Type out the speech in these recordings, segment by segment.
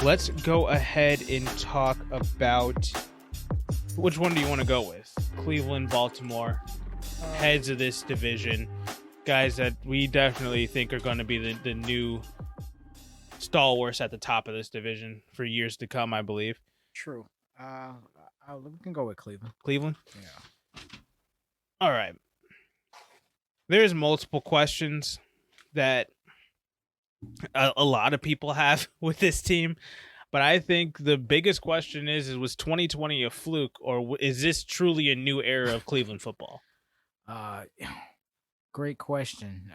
Let's go ahead and talk about which one do you want to go with? Cleveland, Baltimore, heads of this division, guys that we definitely think are going to be the new stalwarts at the top of this division for years to come, I believe. True. We can go with Cleveland. Cleveland? Yeah. All right. There's multiple questions that a lot of people have with this team, but I think the biggest question is was 2020 a fluke, or is this truly a new era of Cleveland football? Great question.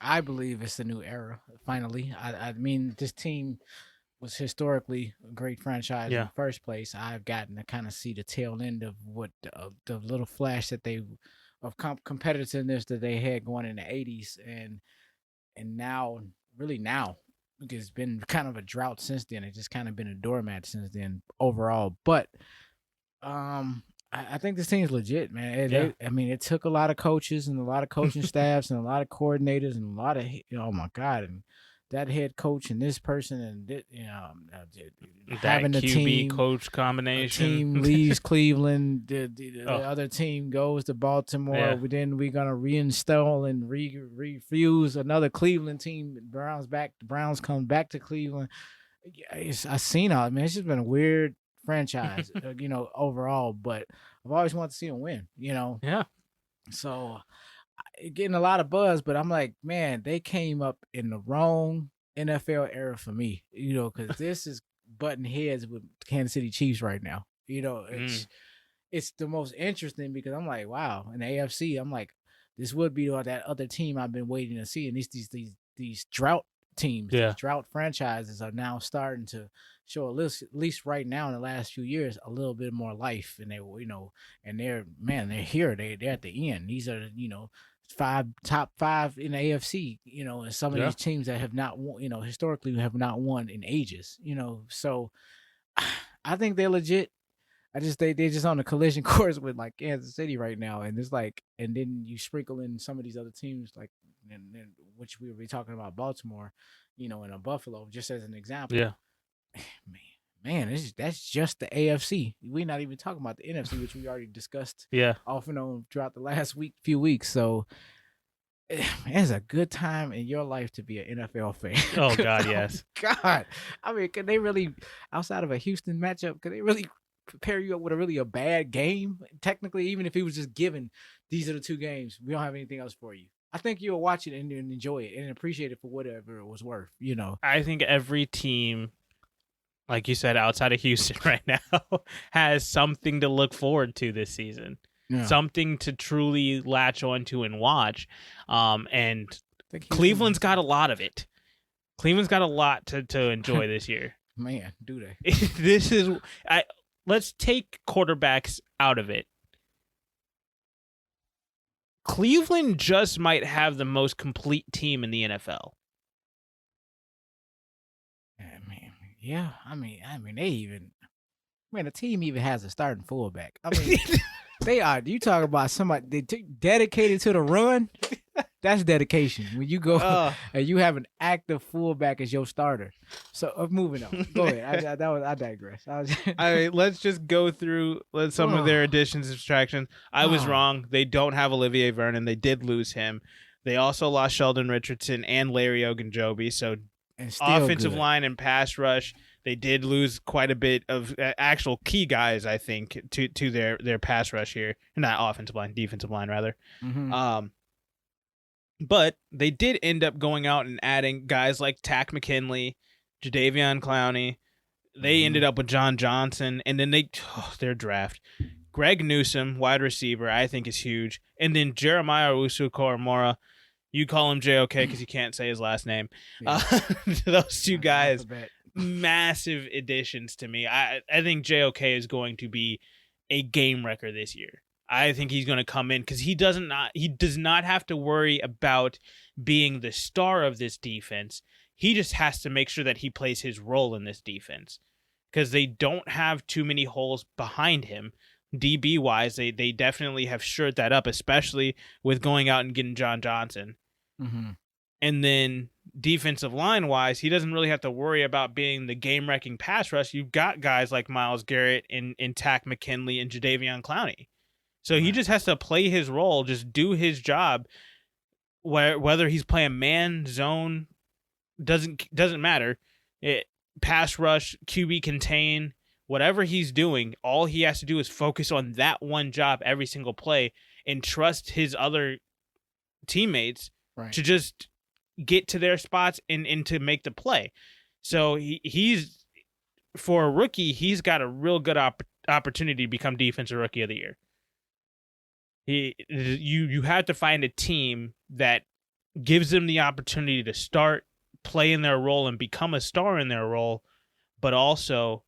I believe it's a new era. Finally, I mean, this team was historically a great franchise in the first place. I've gotten to kind of see the tail end of what the little flash that they of competitiveness that they had going in the '80s, and now, really now, because it's been kind of a drought since then. It's just kind of been a doormat since then overall. But I think this team's legit, man. I mean, it took a lot of coaches and a lot of coaching staffs and a lot of coordinators and a lot of, oh my God, and that head coach and this person and having the QB team coach combination. Team leaves Cleveland, the other team goes to Baltimore. Yeah. Then we're gonna reinstall and refuse another Cleveland team. Browns come back to Cleveland. I've seen all, man. It's just been a weird franchise, overall. But I've always wanted to see them win. Yeah. So getting a lot of buzz, but I'm like, man, they came up in the wrong NFL era for me, because this is butting heads with Kansas City Chiefs right now. It's the most interesting because I'm like, wow, in the AFC, I'm like, this would be that other team I've been waiting to see, and these drought teams, these drought franchises are now starting to show at least right now in the last few years a little bit more life, and they're here, they're at the end. These are top five in the AFC, and some of these teams that have not won, historically have not won in ages, so I think they're legit. They're just on a collision course with like Kansas City right now, and it's like, and then you sprinkle in some of these other teams like, and which we were talking about Baltimore, and a Buffalo, just as an example. Yeah, man, that's just the AFC. We're not even talking about the NFC, which we already discussed. Off and on throughout the last few weeks. So, it's a good time in your life to be an NFL fan. Oh God, yes. God, I mean, could they really, outside of a Houston matchup, could they really prepare you up with a bad game? Technically, even if he was just given, these are the two games, we don't have anything else for you, I think you'll watch it and enjoy it and appreciate it for whatever it was worth. I think every team, like you said, outside of Houston right now, has something to look forward to this season. Yeah. Something to truly latch onto and watch. And Cleveland's got a lot of it. Cleveland's got a lot to enjoy this year. Man, do they? Let's take quarterbacks out of it. Cleveland just might have the most complete team in the NFL. I mean, the team even has a starting fullback. I mean, they are. You talk about somebody dedicated to the run. That's dedication. When you go and you have an active fullback as your starter. So moving on. Go ahead. I digress. All right, let's just go through some of their additions and subtractions. I was wrong. They don't have Olivier Vernon. They did lose him. They also lost Sheldon Richardson and Larry Ogunjobi. So offensive line and pass rush, they did lose quite a bit of actual key guys, I think, to their pass rush here. Not offensive line, defensive line rather. Mm-hmm. But they did end up going out and adding guys like Tack McKinley, Jadeveon Clowney. They ended up with John Johnson, and then their draft. Greg Newsome, wide receiver, I think is huge. And then Jeremiah Owusu-Koramoah, you call him JOK because you can't say his last name. Yeah. Those two guys, massive additions to me. I think JOK is going to be a game wrecker this year. I think he's going to come in because he does not have to worry about being the star of this defense. He just has to make sure that he plays his role in this defense because they don't have too many holes behind him. DB wise, they definitely have shored that up, especially with going out and getting John Johnson. Mm-hmm. And then defensive line wise, he doesn't really have to worry about being the game wrecking pass rush. You've got guys like Myles Garrett and Tack McKinley and Jadeveon Clowney. So he just has to play his role, just do his job. Whether he's playing man, zone, doesn't matter. Pass rush, QB contain, whatever he's doing, all he has to do is focus on that one job every single play and trust his other teammates to just get to their spots and to make the play. So he's, for a rookie, he's got a real good opportunity to become Defensive Rookie of the Year. You have to find a team that gives them the opportunity to start, play in their role, and become a star in their role, but also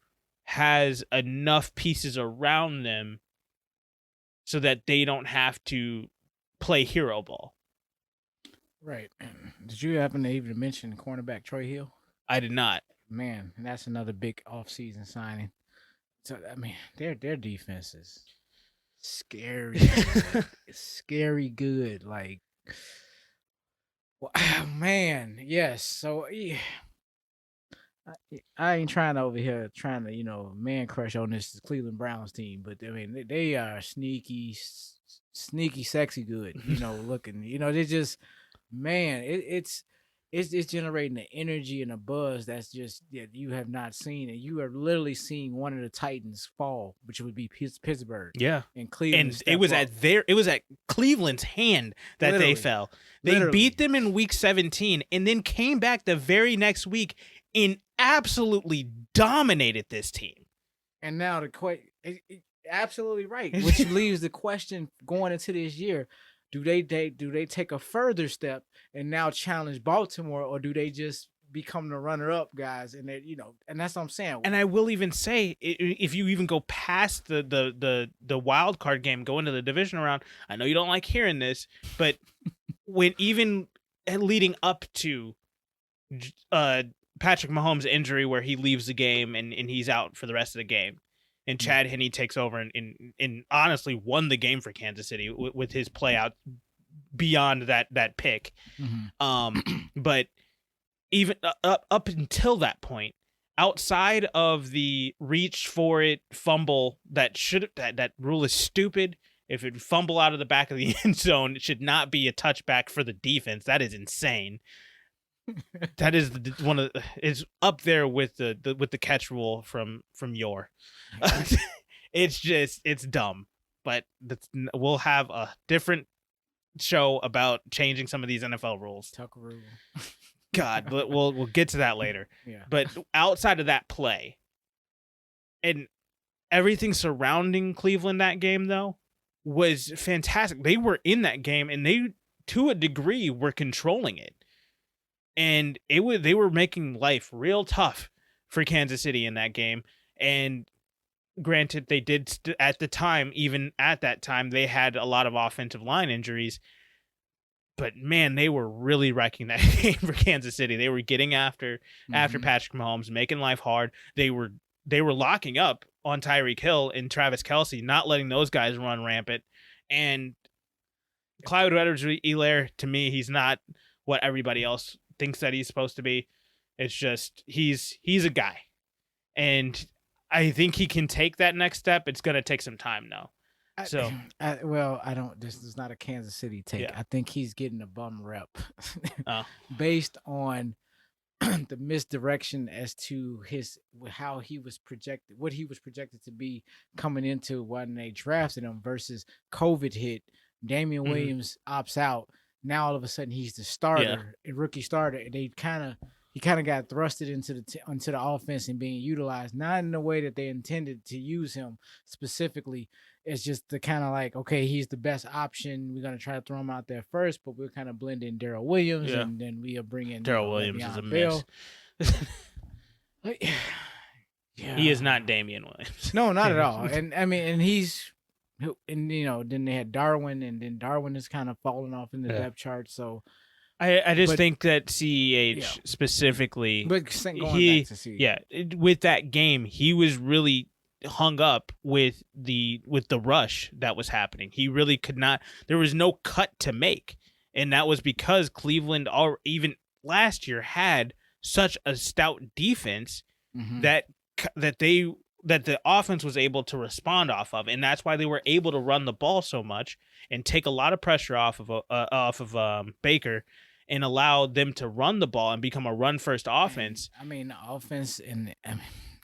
has enough pieces around them so that they don't have to play hero ball. Right. Did you happen to even mention cornerback Troy Hill? I did not. Man, that's another big offseason signing. So I mean, their defense is scary. Scary good. Like, well, man, yes. So yeah. I ain't trying to man crush on this Cleveland Browns team, but I mean they are sneaky, sexy good. Looking. They just, man, it's generating the energy and a buzz that's just that you have not seen, and you are literally seeing one of the Titans fall, which would be Pittsburgh. Yeah, and Cleveland. And it was at Cleveland's hand that Literally. they fell. They beat them in week 17, and then came back the very next week and absolutely dominated this team. And now absolutely right, which leaves the question going into this year: do they take a further step and now challenge Baltimore, or do they just become the runner-up guys? And and that's what I'm saying. And I will even say, if you even go past the wild card game, go into the divisional round, I know you don't like hearing this, but when even leading up to Patrick Mahomes' injury, where he leaves the game and he's out for the rest of the game, and Chad Henne takes over and honestly won the game for Kansas City with his play out beyond that pick. Mm-hmm. But even up until that point, outside of the reach for it fumble that rule is stupid. If it fumble out of the back of the end zone, it should not be a touchback for the defense. That is insane. That is is up there with the catch rule from yore. It's dumb, but we'll have a different show about changing some of these NFL rules. Tucker rule. God, but we'll get to that later. Yeah. But outside of that play and everything surrounding Cleveland that game, though, was fantastic. They were in that game, and they, to a degree, were controlling it. And they were making life real tough for Kansas City in that game. And granted, they did at the time, even at that time, they had a lot of offensive line injuries. But man, they were really wrecking that game for Kansas City. They were getting after Patrick Mahomes, making life hard. They were locking up on Tyreek Hill and Travis Kelce, not letting those guys run rampant. And Clyde Edwards-Helaire, to me, he's not what everybody else thinks that he's supposed to be. It's just he's a guy, and I think he can take that next step. It's gonna take some time though. I don't. This is not a Kansas City take. Yeah. I think he's getting a bum rep based on the misdirection as to how he was projected, what he was projected to be coming into when they drafted him versus COVID hit. Damian Williams opts out. Now all of a sudden he's the starter, a rookie starter, and he kind of got thrusted into the offense and being utilized, not in the way that they intended to use him specifically. It's just the kind of like, okay, he's the best option. We're gonna try to throw him out there first, but we'll kind of blend in Darrell Williams, and then we'll bring in Darrell Williams is a mess. Yeah. He is not Damian Williams. No, not at all. And I mean, and then they had Darwin, and then Darwin is kind of falling off in the depth chart. So I just think that CEH specifically, but back to CEH. With that game, he was really hung up with the rush that was happening. He really could not. There was no cut to make, and that was because Cleveland, or even last year had such a stout defense Mm-hmm. that that the offense was able to respond off of, and that's why they were able to run the ball so much and take a lot of pressure off of Baker, and allow them to run the ball and become a run first offense. And, I mean, the offense and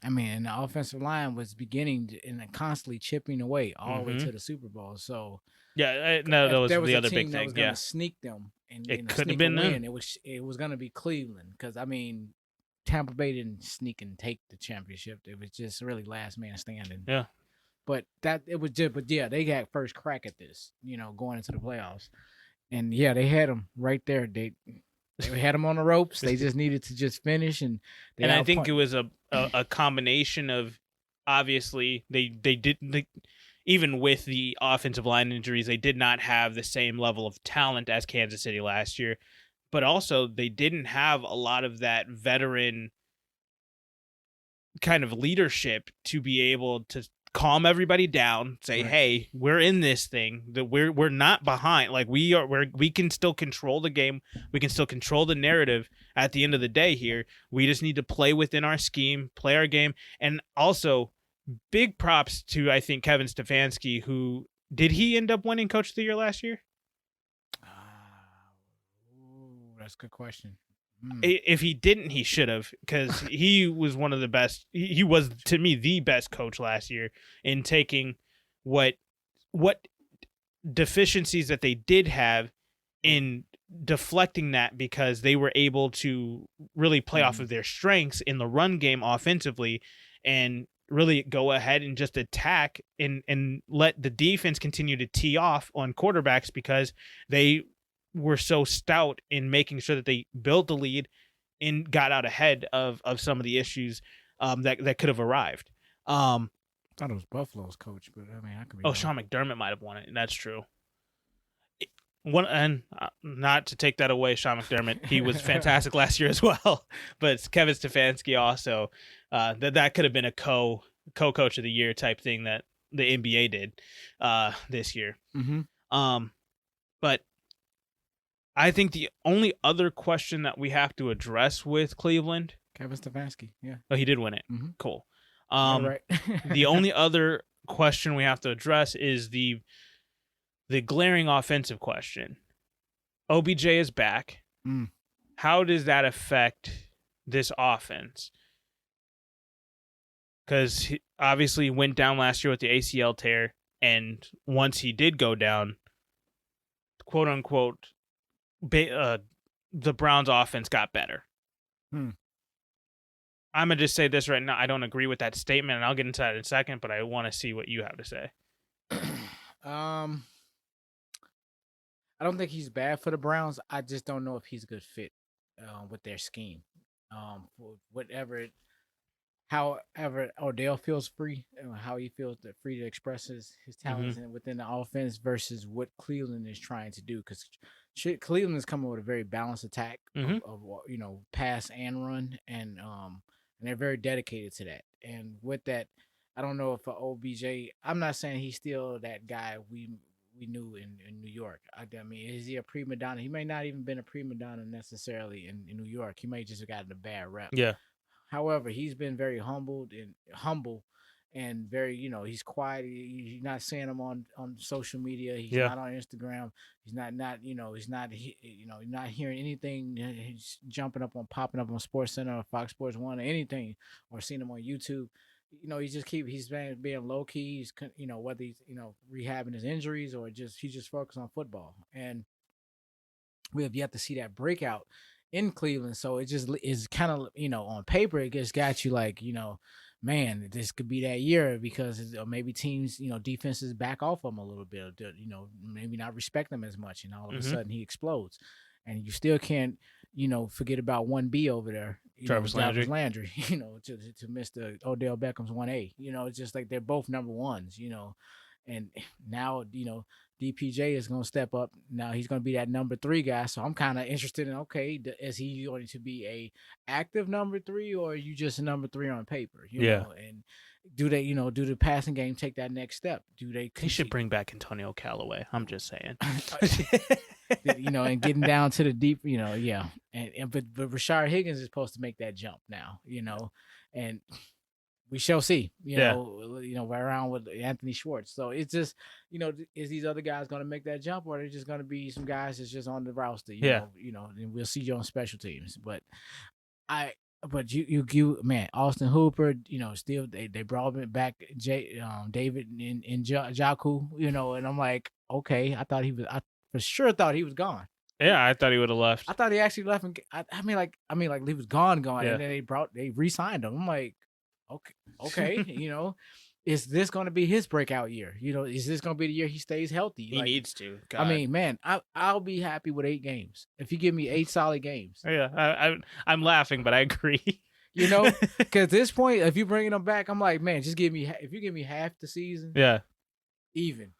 and the offensive line was beginning to, and constantly chipping away all the way Mhm. to the Super Bowl. So Yeah, no, that if was there was the a other team big that thing. was going Yeah, to sneak them and it could have sneak a been them. win, it was going to be Cleveland, because I mean, Tampa Bay didn't sneak and take the championship. It was just really last man standing. Yeah. But yeah, they got first crack at this, going into the playoffs. And yeah, they had them right there. They had them on the ropes. They just needed to just finish, and I think it was a combination of, obviously they didn't, even with the offensive line injuries, they did not have the same level of talent as Kansas City last year, but also they didn't have a lot of that veteran kind of leadership to be able to calm everybody down, say, Right. hey, we're in this thing, that we're not behind, like we can still control the game, we can still control the narrative at the end of the day here. We just need to play within our scheme, play our game. And also big props to, I think, Kevin Stefanski, who did he end up winning Coach of the Year last year? That's a good question. If he didn't, he should have, because he was one of the best. He was, to me, the best coach last year in taking what deficiencies that they did have in deflecting that, because they were able to really play off of their strengths in the run game offensively, and really go ahead and just attack and let the defense continue to tee off on quarterbacks, because they were so stout in making sure that they built the lead and got out ahead of some of the issues that could have arrived. I thought it was Buffalo's coach, but I mean, I could be wrong. Sean McDermott might have won it, and that's true. Not to take that away, Sean McDermott, he was fantastic last year as well. But Kevin Stefanski also, that could have been a co-coach of the year type thing that the NBA did this year. Mm-hmm. But I think the only other question that we have to address with Cleveland, Kevin Stefanski, yeah. Oh, he did win it. Mm-hmm. Cool. Right. The only other question we have to address is the glaring offensive question. OBJ is back. How does that affect this offense? Because he obviously went down last year with the ACL tear, and once he did go down, quote unquote, the Browns offense got better. I'm going to just say this right now. I don't agree with that statement, and I'll get into that in a second, but I want to see what you have to say. I don't think he's bad for the Browns. I just don't know if he's a good fit with their scheme. However Odell feels free, how he feels free to express his talents within the offense versus what Cleveland is trying to do. Because Cleveland is coming with a very balanced attack of pass and run, and they're very dedicated to that. And with that, I don't know if OBJ. I'm not saying he's still that guy we knew in New York. I mean, is he a prima donna? He may not even been a prima donna necessarily in New York. He may just have gotten a bad rep. Yeah. However, he's been very humble and very, he's quiet. He's not seeing him on social media. He's not on Instagram. He's not hearing anything. He's popping up on SportsCenter or Fox Sports 1 or anything, or seeing him on YouTube. He's being low key. He's, whether he's, rehabbing his injuries or he's just focused on football. And we have yet to see that breakout in Cleveland. So it just is kind of, on paper, it just got you like, man, this could be that year, because maybe teams, defenses back off him a little bit, maybe not respect them as much. And all of a sudden he explodes. And you still can't, forget about 1B over there, Jarvis Landry, to Mr. Odell Beckham's 1A. It's just like they're both number ones, and now, DPJ is going to step up. Now he's going to be that number 3 guy. So I'm kind of interested in, okay, is he going to be a active number 3, or are you just a number 3 on paper? You know? Do they, do the passing game take that next step? Do They should bring back Antonio Callaway. I'm just saying. And getting down to the deep, yeah. But Rashard Higgins is supposed to make that jump now, and we shall see, right around with Anthony Schwartz. So it's just, is these other guys going to make that jump, or are they just going to be some guys that's just on the roster, and we'll see you on special teams. But you man, Austin Hooper, still they brought back David in Jaku, and I'm like, okay, I for sure thought he was gone. Yeah, I thought he would have left. I thought he actually left, and I mean, he was gone, yeah. And then they re-signed him. I'm like, okay, is this going to be his breakout year? Is this going to be the year he stays healthy? He needs to. God. I mean, man, I'll be happy with 8 games if you give me 8 solid games. Yeah, I'm laughing, but I agree. Because at this point, if you bringing him back, I'm like, man, just if you give me half the season, even.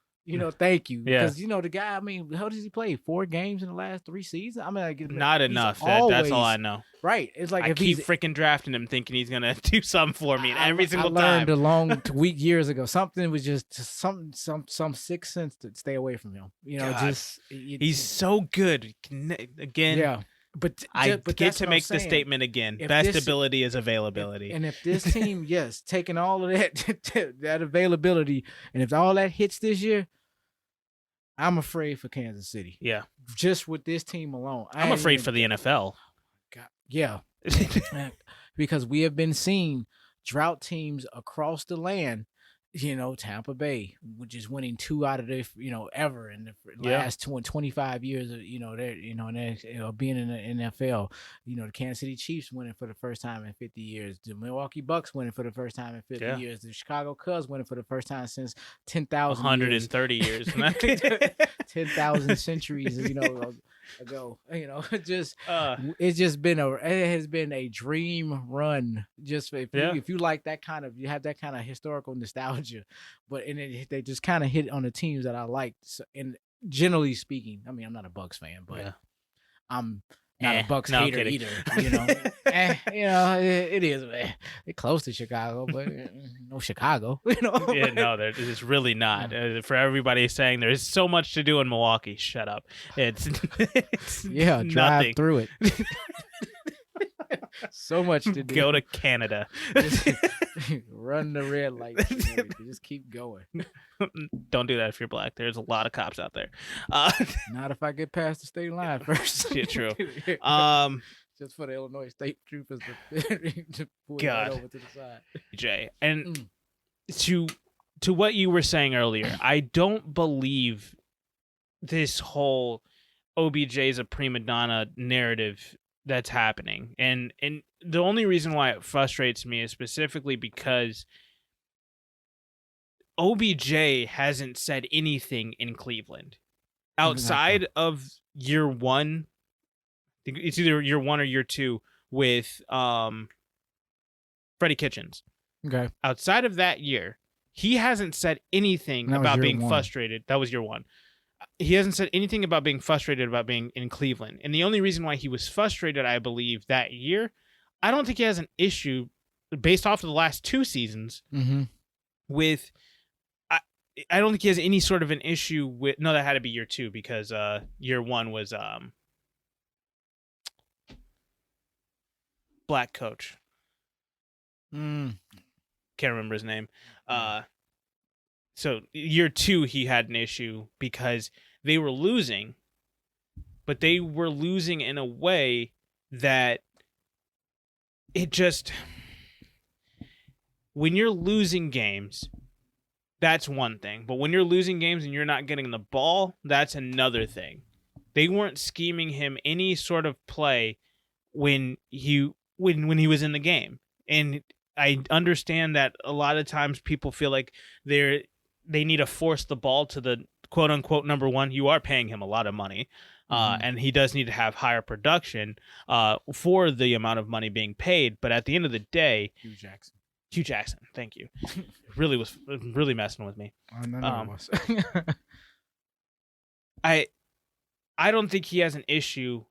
Thank you. Because the guy, I mean, how does he play? 4 games in the last 3 seasons? I mean, like, not enough. That's all I know. Right. It's like I keep freaking drafting him, thinking he's gonna do something for me, and every single time. I learned a long week years ago. Something was just some sixth sense to stay away from him. He's so good. Again, yeah. But I get to make the statement again. Best ability is availability. And if this team, taking all of that availability, and if all that hits this year, I'm afraid for Kansas City. Yeah. Just with this team alone. I'm afraid for the NFL. God, yeah. Because we have been seeing drought teams across the land, Tampa Bay, which is winning 2 out of the, ever in the last 25 years of, they're being in the NFL. The Kansas City Chiefs winning for the first time in 50 years. The Milwaukee Bucks winning for the first time in 50 years. The Chicago Cubs winning for the first time since 10,000 130 years. 10,000 centuries, ago. It has been a dream run. Just if you like that kind of, you have that kind of historical nostalgia, but they just kind of hit on the teams that I liked. So, and generally speaking, I mean, I'm not a Bucks fan, but I'm not a Bucks hater either. It is, man. They're close to Chicago, but no Chicago. It's really not. For everybody saying there's so much to do in Milwaukee, shut up. It's drive nothing. Through it. So much to do. Go to Canada. Run the red light. Just keep going. Don't do that if you're black. There's a lot of cops out there. Not if I get past the state line first. Yeah, true. Just for the Illinois State Troopers to pull that over to the side. Jay, and to what you were saying earlier, I don't believe this whole OBJ is a prima donna narrative that's happening. And the only reason why it frustrates me is specifically because OBJ hasn't said anything in Cleveland outside of year 1. I think it's either year 1 or year 2 with Freddie Kitchens. Okay. Outside of that year, he hasn't said anything about being frustrated. That was year 1. He hasn't said anything about being frustrated about being in Cleveland. And the only reason why he was frustrated, I believe, that year, I don't think he has an issue based off of the last 2 seasons with. I don't think he has any sort of an issue with. No, that had to be year 2 because year 1 was black coach. Can't remember his name. So year 2, he had an issue because they were losing, but they were losing in a way that it just, when you're losing games, that's one thing. But when you're losing games and you're not getting the ball, that's another thing. They weren't scheming him any sort of play when he was in the game. And I understand that a lot of times people feel like they need to force the ball to the quote unquote number 1. You are paying him a lot of money. And he does need to have higher production for the amount of money being paid. But at the end of the day, Hugh Jackson, thank you. Was really messing with me. I don't think he has an issue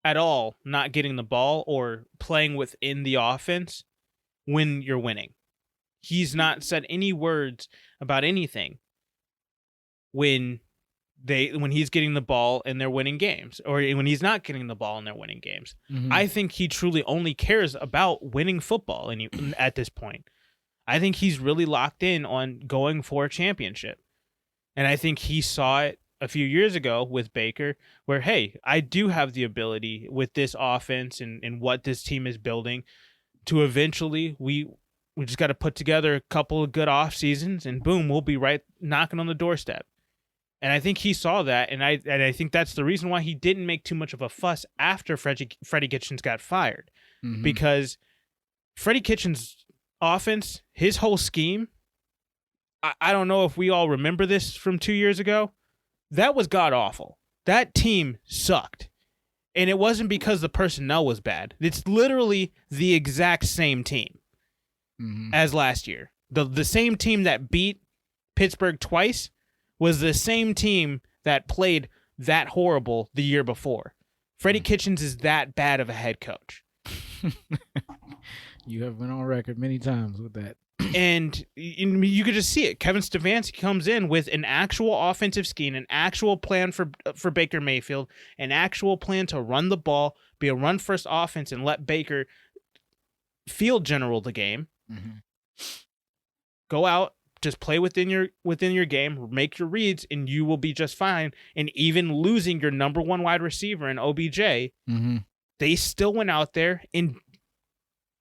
at all not getting the ball or playing within the offense when you're winning. He's not said any words about anything when he's getting the ball and they're winning games, or when he's not getting the ball and they're winning games. Mhm. I think he truly only cares about winning football at this point. I think he's really locked in on going for a championship. And I think he saw it a few years ago with Baker, where, hey, I do have the ability with this offense and what this team is building to eventually we just got to put together a couple of good off seasons and boom, we'll be right knocking on the doorstep. And I think he saw that, and I think that's the reason why he didn't make too much of a fuss after Freddie Kitchens got fired, because Freddie Kitchens' offense, his whole scheme, I don't know if we all remember this from 2 years ago. That was god awful. That team sucked. And it wasn't because the personnel was bad. It's literally the exact same team as last year. The same team that beat Pittsburgh twice was the same team that played that horrible the year before. Freddie Kitchens is that bad of a head coach. You have been on record many times with that. And you could just see it. Kevin Stefanski comes in with an actual offensive scheme, an actual plan for Baker Mayfield, an actual plan to run the ball, be a run-first offense, and let Baker field general the game. Go out, just play within your game, make your reads, and you will be just fine. And even losing your number one wide receiver in OBJ, they still went out there and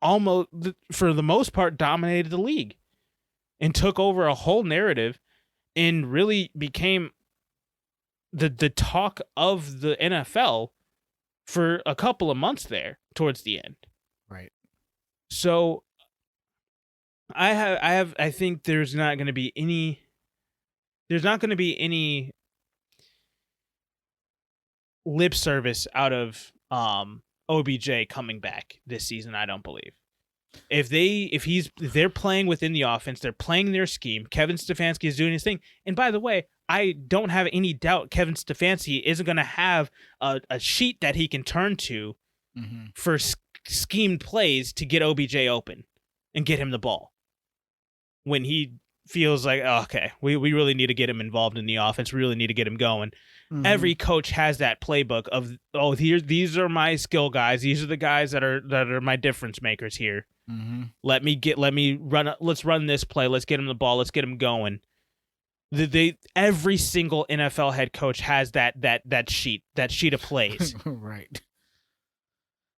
almost, for the most part, dominated the league and took over a whole narrative and really became the talk of the NFL for a couple of months there towards the end. Right. So I think there's not going to be any lip service out of OBJ coming back this season. I don't believe. If they're playing within the offense, they're playing their scheme. Kevin Stefanski is doing his thing. And by the way, I don't have any doubt Kevin Stefanski isn't going to have a sheet that he can turn to for schemed plays to get OBJ open and get him the ball when he feels like, oh, okay, we really need to get him involved in the offense. We really need to get him going. Every coach has that playbook of, oh, these are my skill guys. These are the guys that are my difference makers here. Let's run this play. Let's get him the ball. Let's get him going. Every single NFL head coach has that sheet of plays. Right.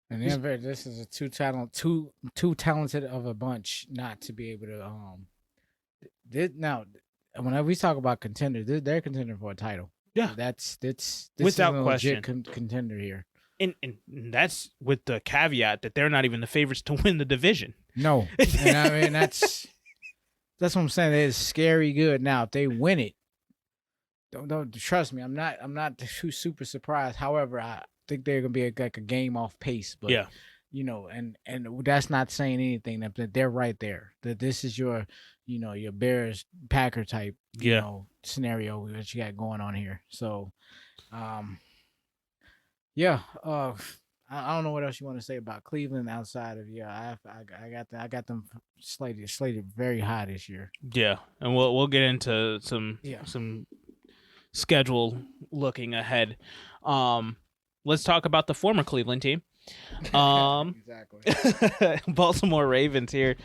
And this is a too talented of a bunch not to be able to now, whenever we talk about contenders, they're contender for a title. Yeah, this without is a question legit contender here. And that's with the caveat that they're not even the favorites to win the division. No, and I mean that's what I'm saying. It's scary good. Now, if they win it, don't trust me. I'm not too super surprised. However, I think they're gonna be like a game off pace. But yeah, and that's not saying anything. That they're right there. That this is your your Bears Packer type scenario that you got going on here. So, I don't know what else you want to say about Cleveland outside of I got them slated very high this year. Yeah, and we'll get into some schedule looking ahead. Let's talk about the former Cleveland team. Exactly. Baltimore Ravens here.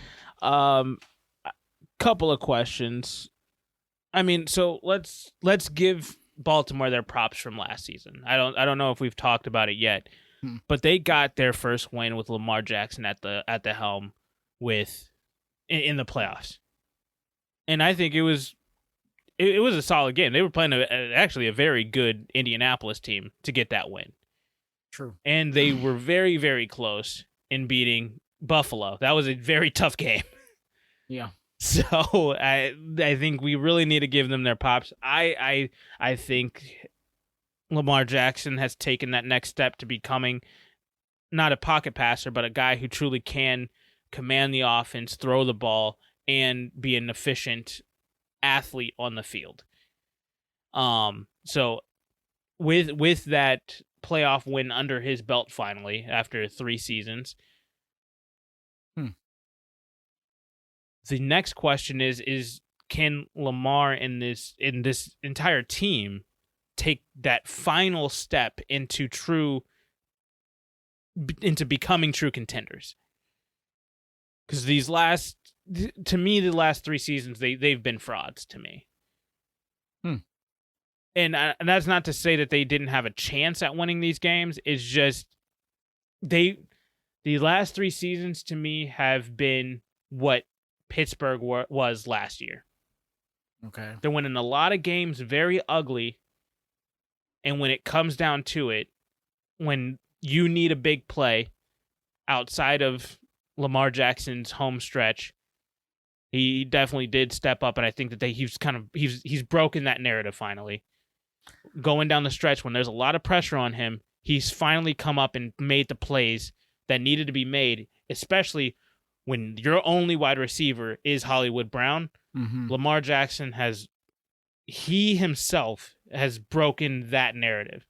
Couple of questions. I mean, so let's give Baltimore their props from last season. I don't know if we've talked about it yet, but they got their first win with Lamar Jackson at the helm in the playoffs, and I think it was a solid game. They were playing actually a very good Indianapolis team to get that win. True, and they were very, very close in beating Buffalo. That was a very tough game. Yeah. So I think we really need to give them their props. I think Lamar Jackson has taken that next step to becoming not a pocket passer, but a guy who truly can command the offense, throw the ball, and be an efficient athlete on the field. So with that playoff win under his belt finally after 3 seasons, The next question is can Lamar in this entire team take that final step into becoming true contenders? Because to me, the last 3 seasons they've been frauds to me. And that's not to say that they didn't have a chance at winning these games. It's just the last 3 seasons to me have been what Pittsburgh was last year. Okay. They're winning a lot of games very ugly. And when it comes down to it, when you need a big play outside of Lamar Jackson's home stretch, he definitely did step up. And I think that he's broken that narrative finally. Going down the stretch when there's a lot of pressure on him, he's finally come up and made the plays that needed to be made, especially when your only wide receiver is Hollywood Brown. Mm-hmm. Lamar Jackson he himself has broken that narrative.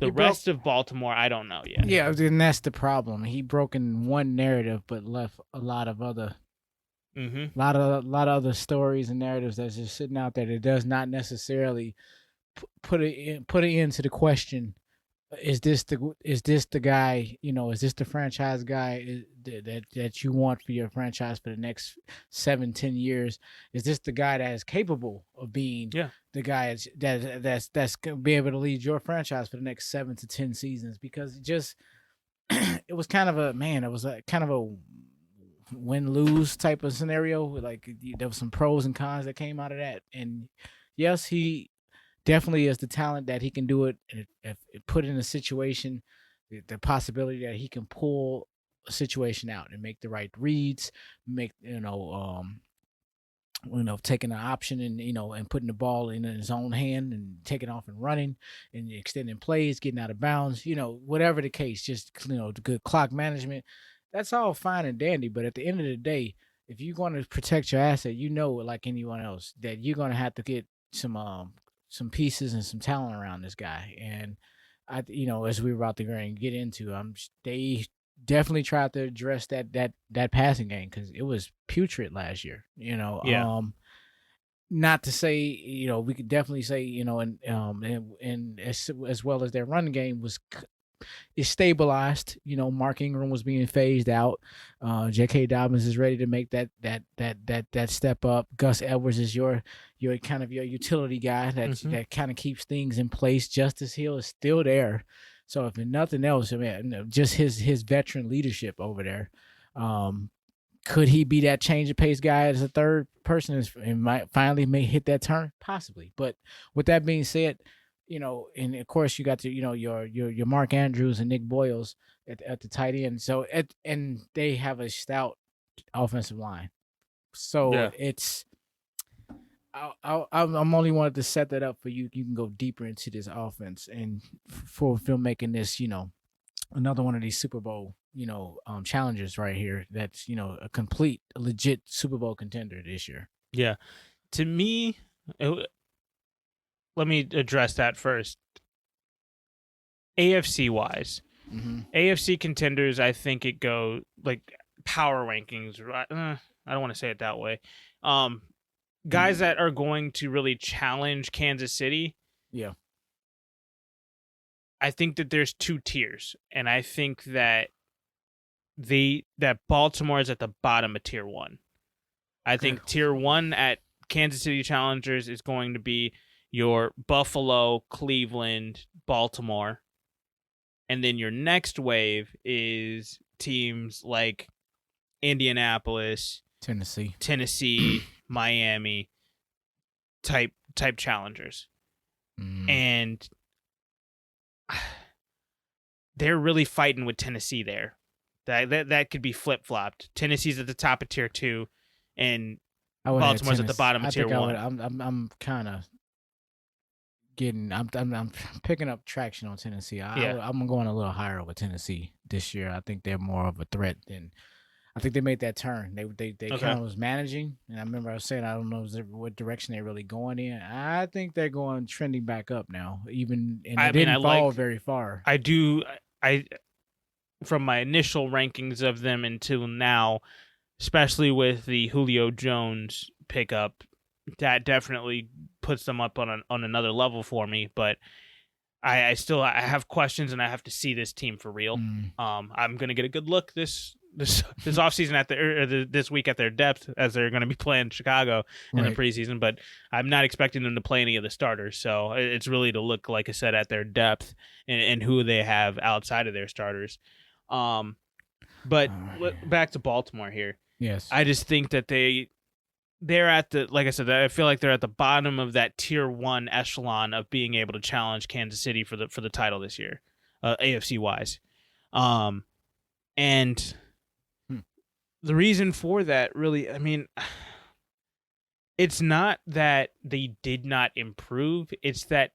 The rest of Baltimore, I don't know yet. Yeah, and that's the problem. He broken one narrative, but left a lot of other, a lot of other stories and narratives that's just sitting out there that does not necessarily put it into the question. Is this the guy? Is this the franchise guy that you want for your franchise for the next 7-10 years? Is this the guy that is capable of being the guy that's gonna be able to lead your franchise for the next 7 to 10 seasons? Because it was kind of a win-lose type of scenario. Like there was some pros and cons that came out of that, and yes, he definitely is the talent that he can do it, and if put in a situation, the possibility that he can pull a situation out and make the right reads, make taking an option and putting the ball in his own hand and taking off and running and extending plays, getting out of bounds, whatever the case, just the good clock management. That's all fine and dandy, but at the end of the day, if you're going to protect your asset, like anyone else, that you're going to have to get some pieces and some talent around this guy. And as we were about to get into, they definitely tried to address that passing game because it was putrid last year. Not to say we could definitely say and as well as their running game is stabilized. Mark Ingram was being phased out. J.K. Dobbins is ready to make that step up. Gus Edwards is your kind of your utility guy that kind of keeps things in place. Justice Hill is still there. So if nothing else, I mean, just his veteran leadership over there. Could he be that change of pace guy as a third person and might finally may hit that turn? Possibly. But with that being said, and of course you got to, your Mark Andrews and Nick Boyles at the tight end. So and they have a stout offensive line. So it's, I'm only wanted to set that up for you. You can go deeper into this offense and for filmmaking this, another one of these Super Bowl, challenges right here. That's, a legit Super Bowl contender this year. Yeah. To me, let me address that first. AFC wise, AFC contenders, I think it go like power rankings. I don't want to say it that way. Guys that are going to really challenge Kansas City. Yeah. I think that there's 2 tiers, and I think that Baltimore is at the bottom of tier 1. I think tier 1 at Kansas City Challengers is going to be your Buffalo, Cleveland, Baltimore. And then your next wave is teams like Indianapolis, Tennessee, Miami type challengers. And they're really fighting with Tennessee there. That could be flip-flopped. Tennessee's at the top of tier 2 and Baltimore's at the bottom of tier 1. I'm kind of I'm picking up traction on Tennessee. I'm going a little higher with Tennessee this year. I think they're more of a threat than I think they made that turn. They kind of was managing, and I remember I was saying I don't know what direction they're really going in. I think they're going trending back up now. They didn't fall very far. I do. From my initial rankings of them until now, especially with the Julio Jones pickup. That definitely puts them up on another level for me. But I still have questions, and I have to see this team for real. I'm gonna get a good look this offseason this week at their depth, as they're gonna be playing Chicago in the preseason. But I'm not expecting them to play any of the starters, so it's really to look, like I said, at their depth and who they have outside of their starters. But back to Baltimore here. Yes, I just think that they're at the, like I said, I feel like they're at the bottom of that tier 1 echelon of being able to challenge Kansas City for the title this year, AFC wise. And the reason for that, really, I mean, it's not that they did not improve. It's that,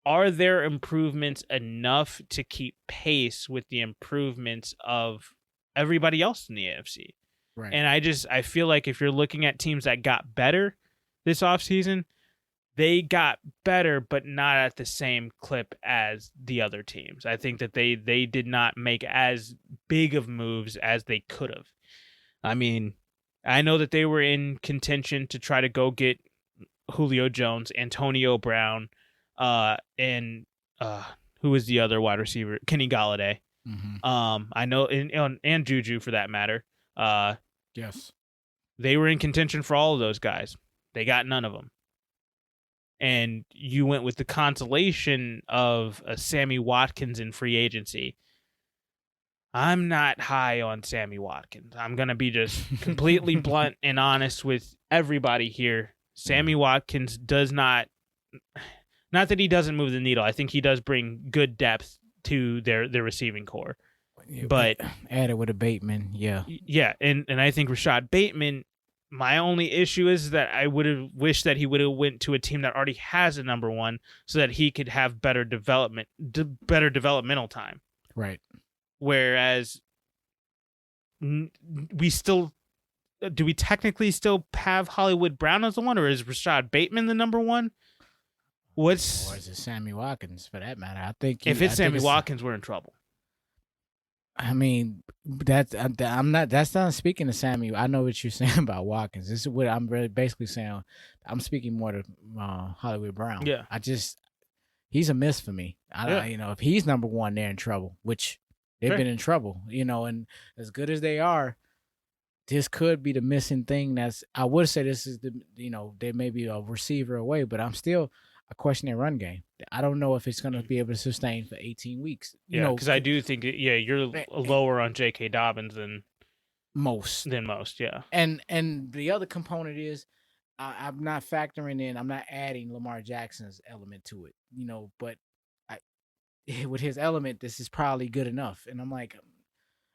are their improvements enough to keep pace with the improvements of everybody else in the AFC? right. And I feel like if you're looking at teams that got better this offseason, they got better, but not at the same clip as the other teams. I think that they did not make as big of moves as they could have. I mean, I know that they were in contention to try to go get Julio Jones, Antonio Brown, and who was the other wide receiver? Kenny Galladay. I know, and Juju for that matter. Yes. They were in contention for all of those guys. They got none of them. And you went with the consolation of Sammy Watkins in free agency. I'm not high on Sammy Watkins. I'm going to be just completely blunt and honest with everybody here. Sammy Watkins does not that he doesn't move the needle. I think he does bring good depth to their receiving core. But added with a Bateman, yeah. Yeah, and I think Rashad Bateman, my only issue is that I would have wished that he would have went to a team that already has a number one so that he could have better developmental time. Right. Whereas we still, do we technically still have Hollywood Brown as the one, or is Rashad Bateman the number one? Or is it Sammy Watkins for that matter? I think if it's Sammy Watkins, we're in trouble. I mean, that's not speaking to Sammy. I know what you're saying about Watkins. This is what I'm really basically saying. I'm speaking more to Hollywood Brown. Yeah. He's a miss for me. If he's number one, they're in trouble, which they've been in trouble, and as good as they are, this could be the missing thing. I would say this is they may be a receiver away, but I'm still a question their run game. I don't know if it's going to be able to sustain for 18 weeks. Because I do think, you're lower on J.K. Dobbins than most. Yeah. And the other component is I'm not factoring in, I'm not adding Lamar Jackson's element to it, but with his element, this is probably good enough. And I'm like,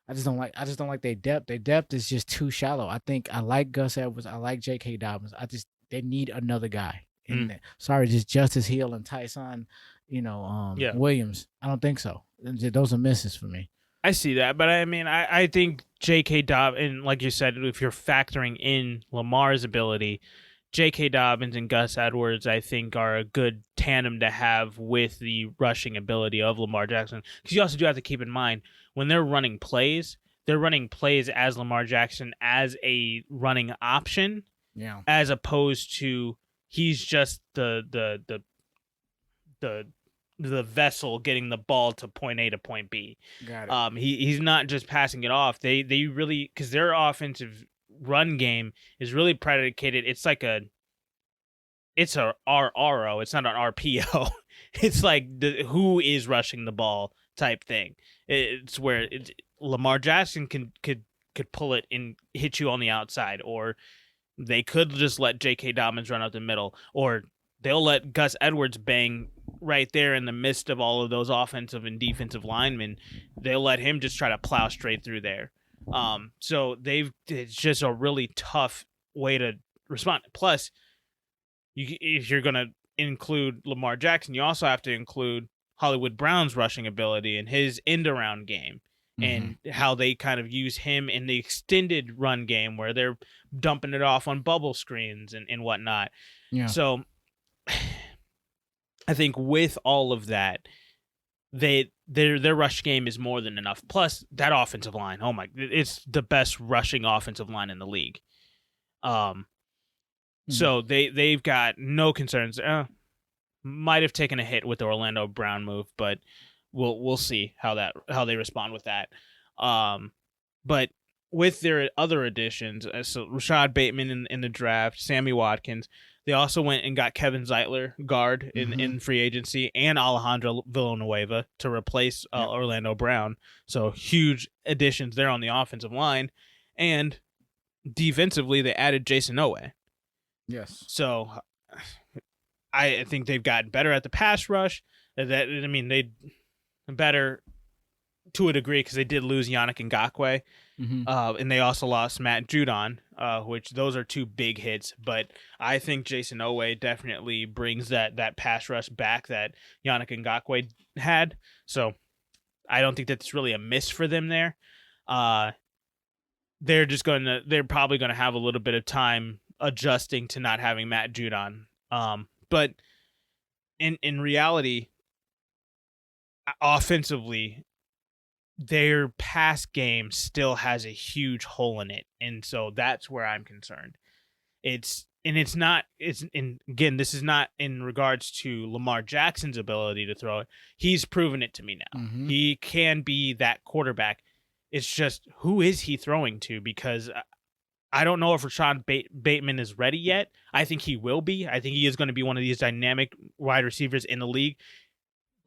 I just don't like their depth. Their depth is just too shallow. I think I like Gus Edwards. I like J.K. Dobbins. They need another guy. Sorry, just Justice Hill and Tyson, Williams. I don't think so. Those are misses for me. I see that, but I mean, I think J.K. Dobbins, and like you said, if you're factoring in Lamar's ability, J.K. Dobbins and Gus Edwards, I think, are a good tandem to have with the rushing ability of Lamar Jackson. Because you also do have to keep in mind, when they're running plays as Lamar Jackson as a running option, as opposed to he's just the vessel getting the ball to point A to point B. Got it. He's not just passing it off. They really, because their offensive run game is really predicated. It's like it's a RRO. It's not an RPO. It's like who is rushing the ball type thing. It's where Lamar Jackson could pull it and hit you on the outside, or they could just let J.K. Dobbins run out the middle, or they'll let Gus Edwards bang right there in the midst of all of those offensive and defensive linemen. They'll let him just try to plow straight through there. So it's just a really tough way to respond. Plus, if you're going to include Lamar Jackson, you also have to include Hollywood Brown's rushing ability and his end-around game. And how they kind of use him in the extended run game where they're dumping it off on bubble screens and whatnot. Yeah. So I think with all of that, their rush game is more than enough. Plus that offensive line, oh my, it's the best rushing offensive line in the league. So they've got no concerns. Might have taken a hit with the Orlando Brown move, but we'll see how they respond with that. But with their other additions, so Rashad Bateman in the draft, Sammy Watkins, they also went and got Kevin Zeitler, guard in free agency, and Alejandro Villanueva to replace Orlando Brown. So huge additions there on the offensive line, and defensively they added Jason Owe. Yes. So I think they've gotten better at the pass rush. They better to a degree because they did lose Yannick Ngakoue, and they also lost Matt Judon, which those are two big hits. But I think Jason Owe definitely brings that pass rush back that Yannick Ngakoue had. So I don't think that's really a miss for them there. They're probably gonna have a little bit of time adjusting to not having Matt Judon. But in reality, offensively, their pass game still has a huge hole in it, and so that's where I'm concerned. Again, this is not in regards to Lamar Jackson's ability to throw it. He's proven it to me now. He can be that quarterback. It's just, who is he throwing to? Because I don't know if Rashad Bateman is ready yet. I think he will be. I think he is going to be one of these dynamic wide receivers in the league,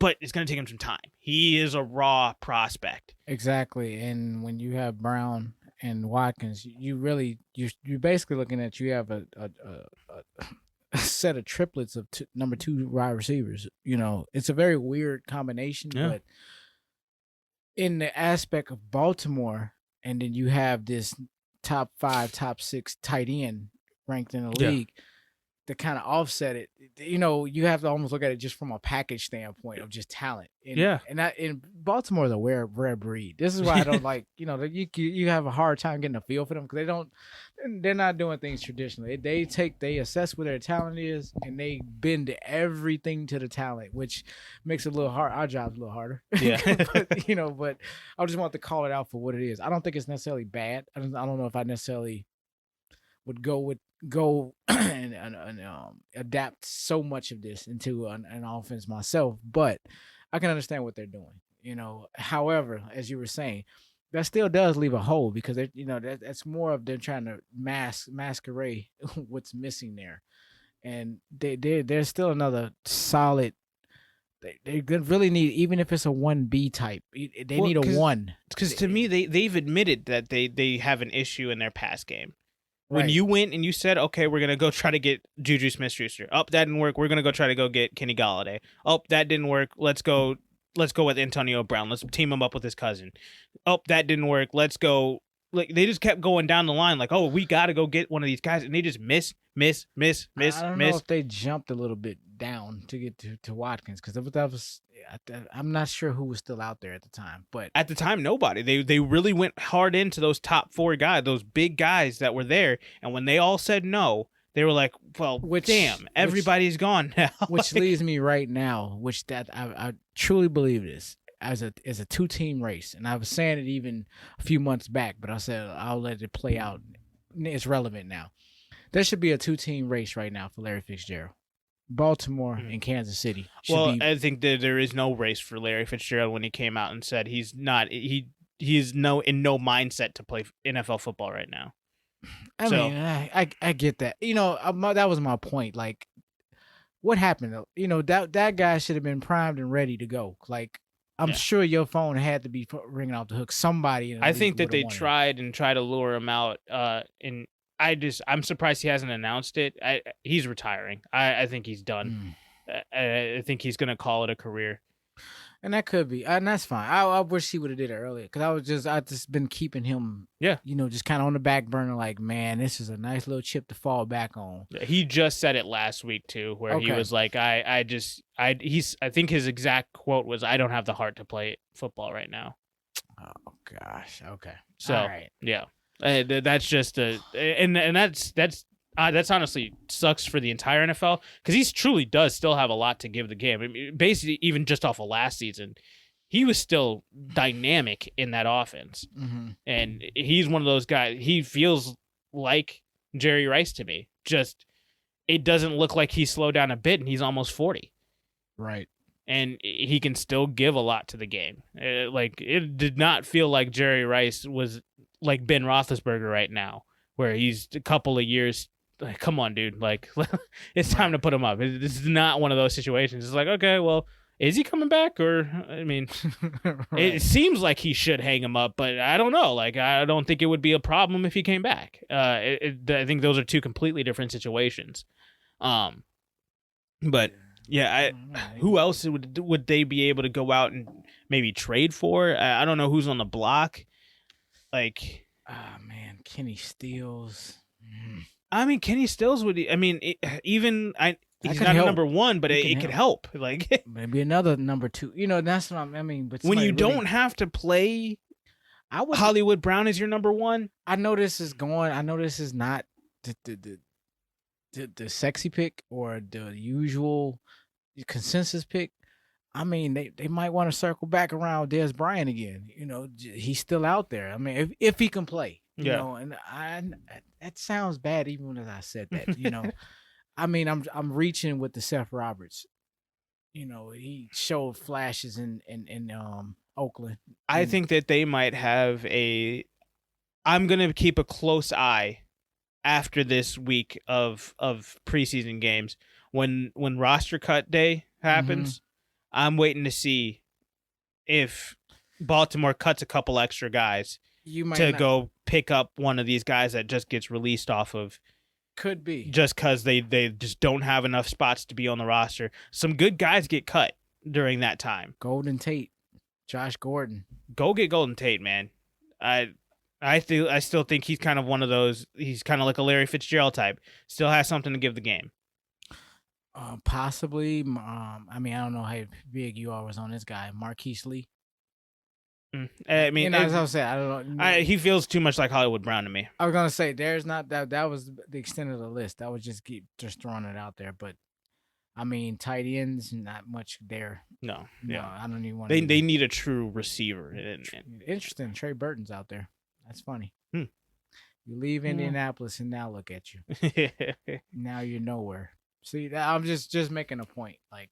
but it's going to take him some time. He is a raw prospect. Exactly. And when you have Brown and Watkins, you're basically looking at, you have a set of triplets of number 2 wide receivers. It's a very weird combination, but in the aspect of Baltimore, and then you have this top 5, top 6 tight end ranked in the league to kind of offset it. You have to almost look at it just from a package standpoint of just talent. And Baltimore is a rare breed. This is why I don't like, you have a hard time getting a feel for them because they're not doing things traditionally. They assess where their talent is and they bend everything to the talent, which makes it a little hard. Our job's a little harder. Yeah. but I just want to call it out for what it is. I don't think it's necessarily bad. I don't know if I necessarily would go and adapt so much of this into an offense myself, but I can understand what they're doing. However, as you were saying, that still does leave a hole because that's more of them trying to masquerade what's missing there, and there's still another solid. They really need, even if it's a 1B type, they need a 1. Because to me, they've admitted that they have an issue in their pass game. When Right. you went and you said, okay, we're going to go try to get Juju Smith-Schuster. Oh, that didn't work. We're going to go try to go get Kenny Galladay. Oh, that didn't work. Let's go with Antonio Brown. Let's team him up with his cousin. Oh, that didn't work. Let's go. Like, they just kept going down the line like, oh, we got to go get one of these guys. And they just miss. I don't know if they jumped a little bit down to get to Watkins because I'm not sure who was still out there at the time. But at the time, nobody. They really went hard into those top 4 guys, those big guys that were there. And when they all said no, they were like, well, damn, everybody's gone now. Which leads me right now, I truly believe this. As a 2-team race, and I was saying it even a few months back, but I said I'll let it play out. It's relevant now. There should be a 2-team race right now for Larry Fitzgerald. Baltimore and Kansas City. I think that there is no race for Larry Fitzgerald when he came out and said he's not. He is in no mindset to play NFL football right now. I mean, I get that. That was my point. Like, what happened? That guy should have been primed and ready to go. Like, I'm sure your phone had to be ringing off the hook. Somebody. I think that they tried to lure him out. And I'm surprised he hasn't announced it. He's retiring. I think he's done. I think he's gonna call it a career. And that could be, and that's fine. I wish he would have did it earlier because I just been keeping him, just kind of on the back burner. Like, man, this is a nice little chip to fall back on. He just said it last week too, where he was like, I think his exact quote was, "I don't have the heart to play football right now." Oh gosh. Okay. So all right. yeah, that's just and that's That's honestly sucks for the entire NFL because he truly does still have a lot to give the game. I mean, basically, even just off of last season, he was still dynamic in that offense. Mm-hmm. And he's one of those guys. He feels like Jerry Rice to me. Just it doesn't look like he slowed down a bit, and he's almost 40. Right. And he can still give a lot to the game. Like it did not feel like Jerry Rice was like Ben Roethlisberger right now, where he's a couple of years. Like, come on, dude! Like it's time to put him up. This is not one of those situations. It's like, okay, well, is he coming back? Or I mean, Right. it seems like he should hang him up, but I don't know. Like I don't think it would be a problem if he came back. I think those are two completely different situations. But yeah, who else would they be able to go out and maybe trade for? I don't know who's on the block. Like, man, Kenny Stills. I mean, Kenny Stills would. I mean, he's not help. a number one, but it could help. Like maybe another number two. You know, that's what I mean. But when you don't have to play, Hollywood Brown is your number one. I know this is going. I know this is not the sexy pick or the usual consensus pick. I mean, they might want to circle back around Dez Bryant again. You know, he's still out there. I mean, if he can play, you know, and that sounds bad even as I said that. You know, I mean, I'm reaching with the Seth Roberts. You know, he showed flashes in Oakland. I think that they might have a. I'm gonna keep a close eye after this week of preseason games when roster cut day happens. I'm waiting to see if Baltimore cuts a couple extra guys go pick up one of these guys that just gets released off of. Could be. Just because they just don't have enough spots to be on the roster. Some good guys get cut during that time. Golden Tate, Josh Gordon. Go get Golden Tate, man. I still think he's kind of one of those. He's kind of like a Larry Fitzgerald type. Still has something to give the game. Possibly. I mean, I don't know how big you are was on this guy, Marquise Lee. I mean, as I said, I don't know. He feels too much like Hollywood Brown to me. I was gonna say there's not that. That was the extent of the list. That was just throwing it out there. But I mean, tight ends, not much there. No, I don't even want. They need a true receiver. Interesting. Trey Burton's out there. That's funny. You leave Indianapolis and now look at you. Now you're nowhere. See, I'm just making a point. Like,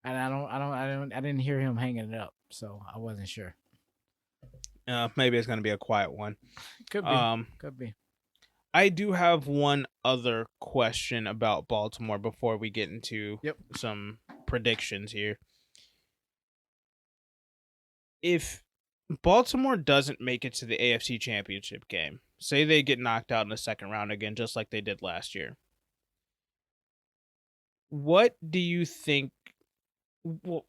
and I didn't hear him hanging it up, so I wasn't sure. Maybe it's gonna be a quiet one. Could be. Could be. I do have one other question about Baltimore before we get into some predictions here. If Baltimore doesn't make it to the AFC Championship game, say they get knocked out in the second round again, just like they did last year, what do you think?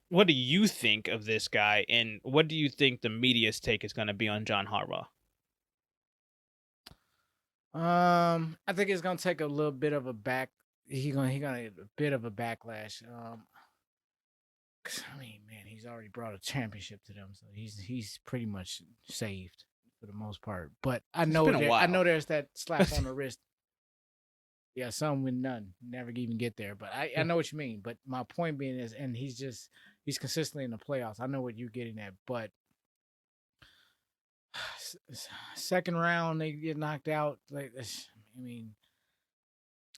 What do you think of this guy, and what do you think the media's take is going to be on John Harbaugh? I think it's gonna take a little bit of a He's gonna get a bit of a backlash. I mean, man, he's already brought a championship to them, so he's pretty much saved for the most part. But I know there's that slap on the wrist. Yeah, some with none, never even get there. But I know what you mean. But my point being is, and he's consistently in the playoffs. I know what you're getting at, but second round they get knocked out. Like, I mean,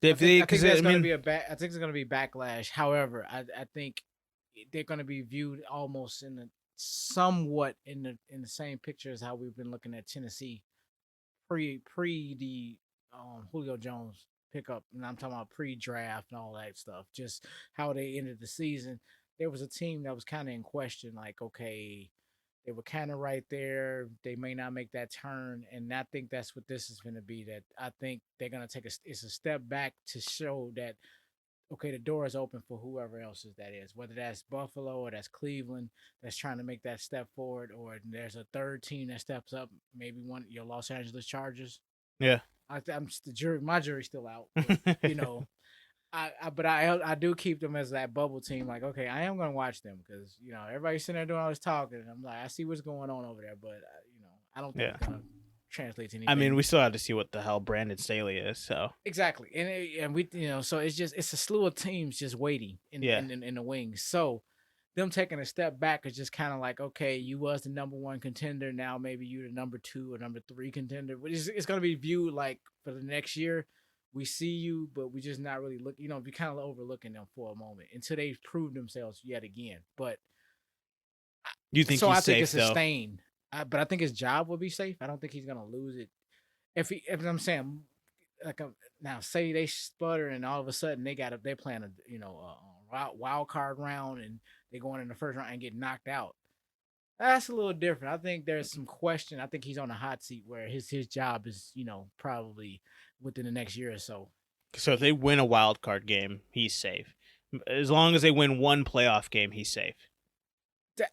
I think there's going to be backlash. However, I think they're going to be viewed almost somewhat in the same picture as how we've been looking at Tennessee pre the Julio Jones pickup, and I'm talking about pre-draft and all that stuff. Just how they ended the season. There was a team that was kind of in question, like, okay, they were kind of right there. They may not make that turn, and I think that's what this is going to be. That I think they're going to take it's a step back to show that, okay, the door is open for whoever else that is, whether that's Buffalo or that's Cleveland that's trying to make that step forward, or there's a third team that steps up, maybe your Los Angeles Chargers. Yeah. My jury's still out. But, you know, I do keep them as that bubble team. Like, okay, I am going to watch them because, you know, everybody's sitting there doing all this talking, and I'm like, I see what's going on over there, but, you know, I don't think they're going to translate to I anything. mean, we still have to see what the hell Brandon Staley is. So Exactly, and we so it's a slew of teams just waiting in the wings. So them taking a step back is just kind of like, okay, you was the number one contender, now maybe you're the number 2 or number 3 contender. But it's going to be viewed like for the next year, we see you, but we just not really look. We kind of overlooking them for a moment until they prove themselves yet again. But you think so he's I think safe it's though? sustained. But I think his job will be safe. I don't think he's going to lose it. If I'm saying like now, say they sputter and all of a sudden they playing a wild card round and they going in the first round and get knocked out. That's a little different. I think there's some question. I think he's on a hot seat where his job is probably within the next year or so. So if they win a wild card game, he's safe. As long as they win one playoff game, he's safe.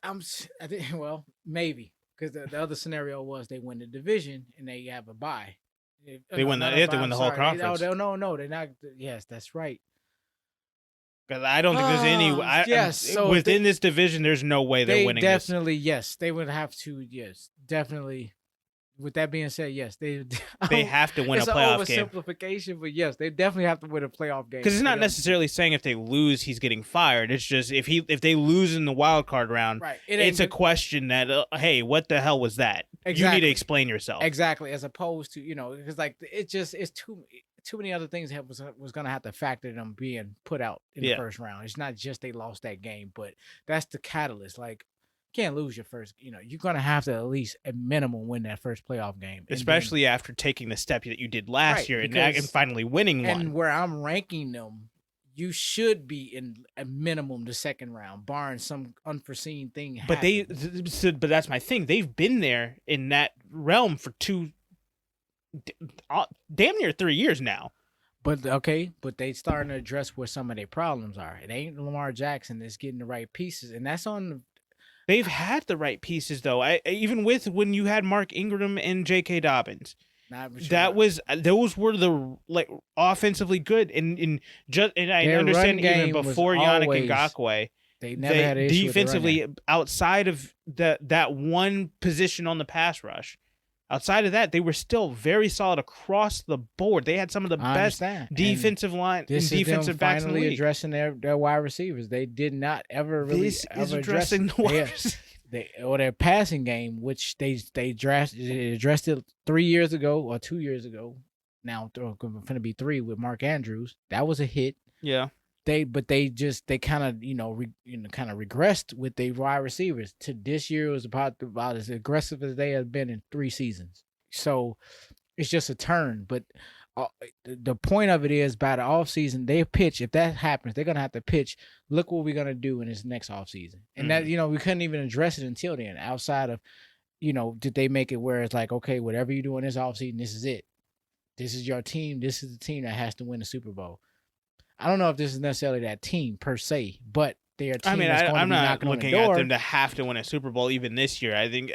I think well maybe because the other scenario was they win the division and they have a bye. They win that. They have to win the whole conference. No, they're not. Yes, that's right. Because I don't think there's any. So within this division, there's no way they're winning. Definitely, yes, they would have to. Yes, definitely. With that being said, yes, they have to win a playoff game. It's an oversimplification, but yes, they definitely have to win a playoff game. Because it's not necessarily saying if they lose, he's getting fired. It's just if they lose in the wild card round, right? It's a question that hey, what the hell was that? Exactly. You need to explain yourself. Exactly, as opposed to because like it's too many other things that was going to have to factor them being put out in the first round. It's not just they lost that game, but that's the catalyst. Like, you can't lose your first. You're going to have to at least at minimum win that first playoff game, especially after taking the step that you did last year and finally winning one. And where I'm ranking them, you should be in a minimum the second round, barring some unforeseen thing. But but that's my thing. They've been there in that realm for damn near 3 years now. But they starting to address where some of their problems are. It ain't Lamar Jackson that's getting the right pieces, and that's on. They've had the right pieces though. Even with when you had Mark Ingram and J.K. Dobbins, those were the offensively good and I understand even before Yannick Ngakoue, they never had an issue defensively outside of that one position on the pass rush. Outside of that, they were still very solid across the board. They had some of the best defensive line and defensive backs in the league. Addressing their wide receivers. They did not ever really addressing the wide their passing game, which they addressed it 3 years ago or 2 years ago. Now it's going to be 3 with Mark Andrews. That was a hit. Yeah. They kind of regressed with their wide receivers. To this year was about as aggressive as they have been in 3 seasons. So it's just a turn. But the point of it is, by the offseason, they pitch. If that happens, they're gonna have to pitch. Look what we're gonna do in this next offseason. And that we couldn't even address it until then. Outside of did they make it where it's like, okay, whatever you do in this offseason, this is it. This is your team. This is the team that has to win the Super Bowl. I don't know if this is necessarily that team per se, but they're a team that's going to be knocking on the door. I'm not looking at them to have to win a Super Bowl even this year. I think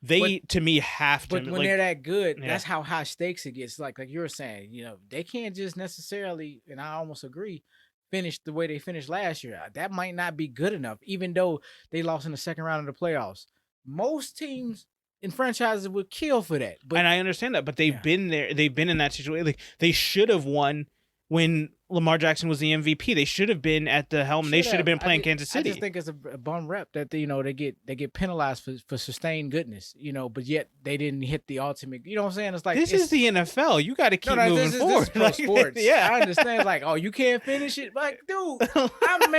they to me have to. But when they're that good, that's how high stakes it gets. Like you were saying, they can't just necessarily, and I almost agree, finish the way they finished last year. That might not be good enough, even though they lost in the second round of the playoffs. Most teams and franchises would kill for that. And I understand that, but they've been there. They've been in that situation. Like, they should have won when Lamar Jackson was the MVP. They should have been at the helm. They should have been playing Kansas City. I just think it's a bum rep that they get penalized for sustained goodness, but yet they didn't hit the ultimate. You know what I'm saying? It's like this is the NFL. You got to keep moving forward. This is pro sports. Yeah, I understand. Like, oh, you can't finish it. Like, dude, I'm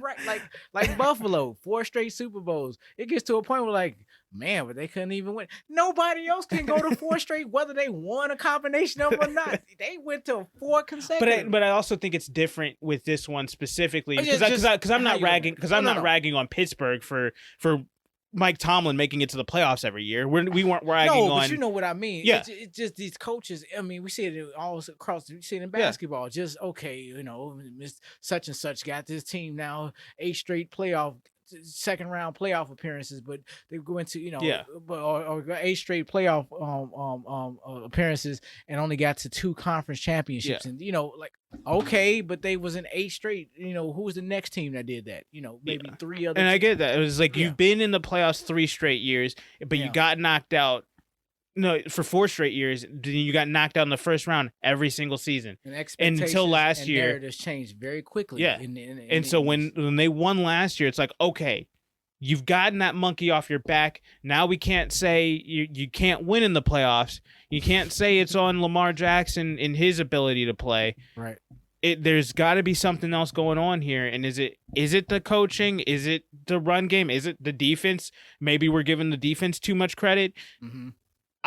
right. Like Buffalo, 4 straight Super Bowls. It gets to a point where like, man, but they couldn't even win. Nobody else can go to 4 straight, whether they won a combination of them or not. They went to 4 consecutive. But I also think it's different with this one specifically because I'm not ragging ragging on Pittsburgh for Mike Tomlin making it to the playoffs every year. We weren't ragging on. No, but you know what I mean. Yeah. It's just these coaches. I mean, we see it all across. We see it in basketball. Just okay, such and such got this team now 8 straight playoff. Second round playoff appearances, but they go into or 8 straight playoff appearances and only got to 2 conference championships, and okay, but they was in 8 straight. Who was the next team that did that? Maybe 3 other. And I get that. It was like you've been in the playoffs 3 straight years, but you got knocked out No, for 4 straight years, then you got knocked out in the first round every single season. And And until last and year, narratives changed very quickly. yeah. And so when they won last year, it's like, okay, you've gotten that monkey off your back. Now we can't say you can't win in the playoffs. You can't say it's on Lamar Jackson and his ability to play. Right. There's got to be something else going on here. And is it the coaching? Is it the run game? Is it the defense? Maybe we're giving the defense too much credit. Mm-hmm.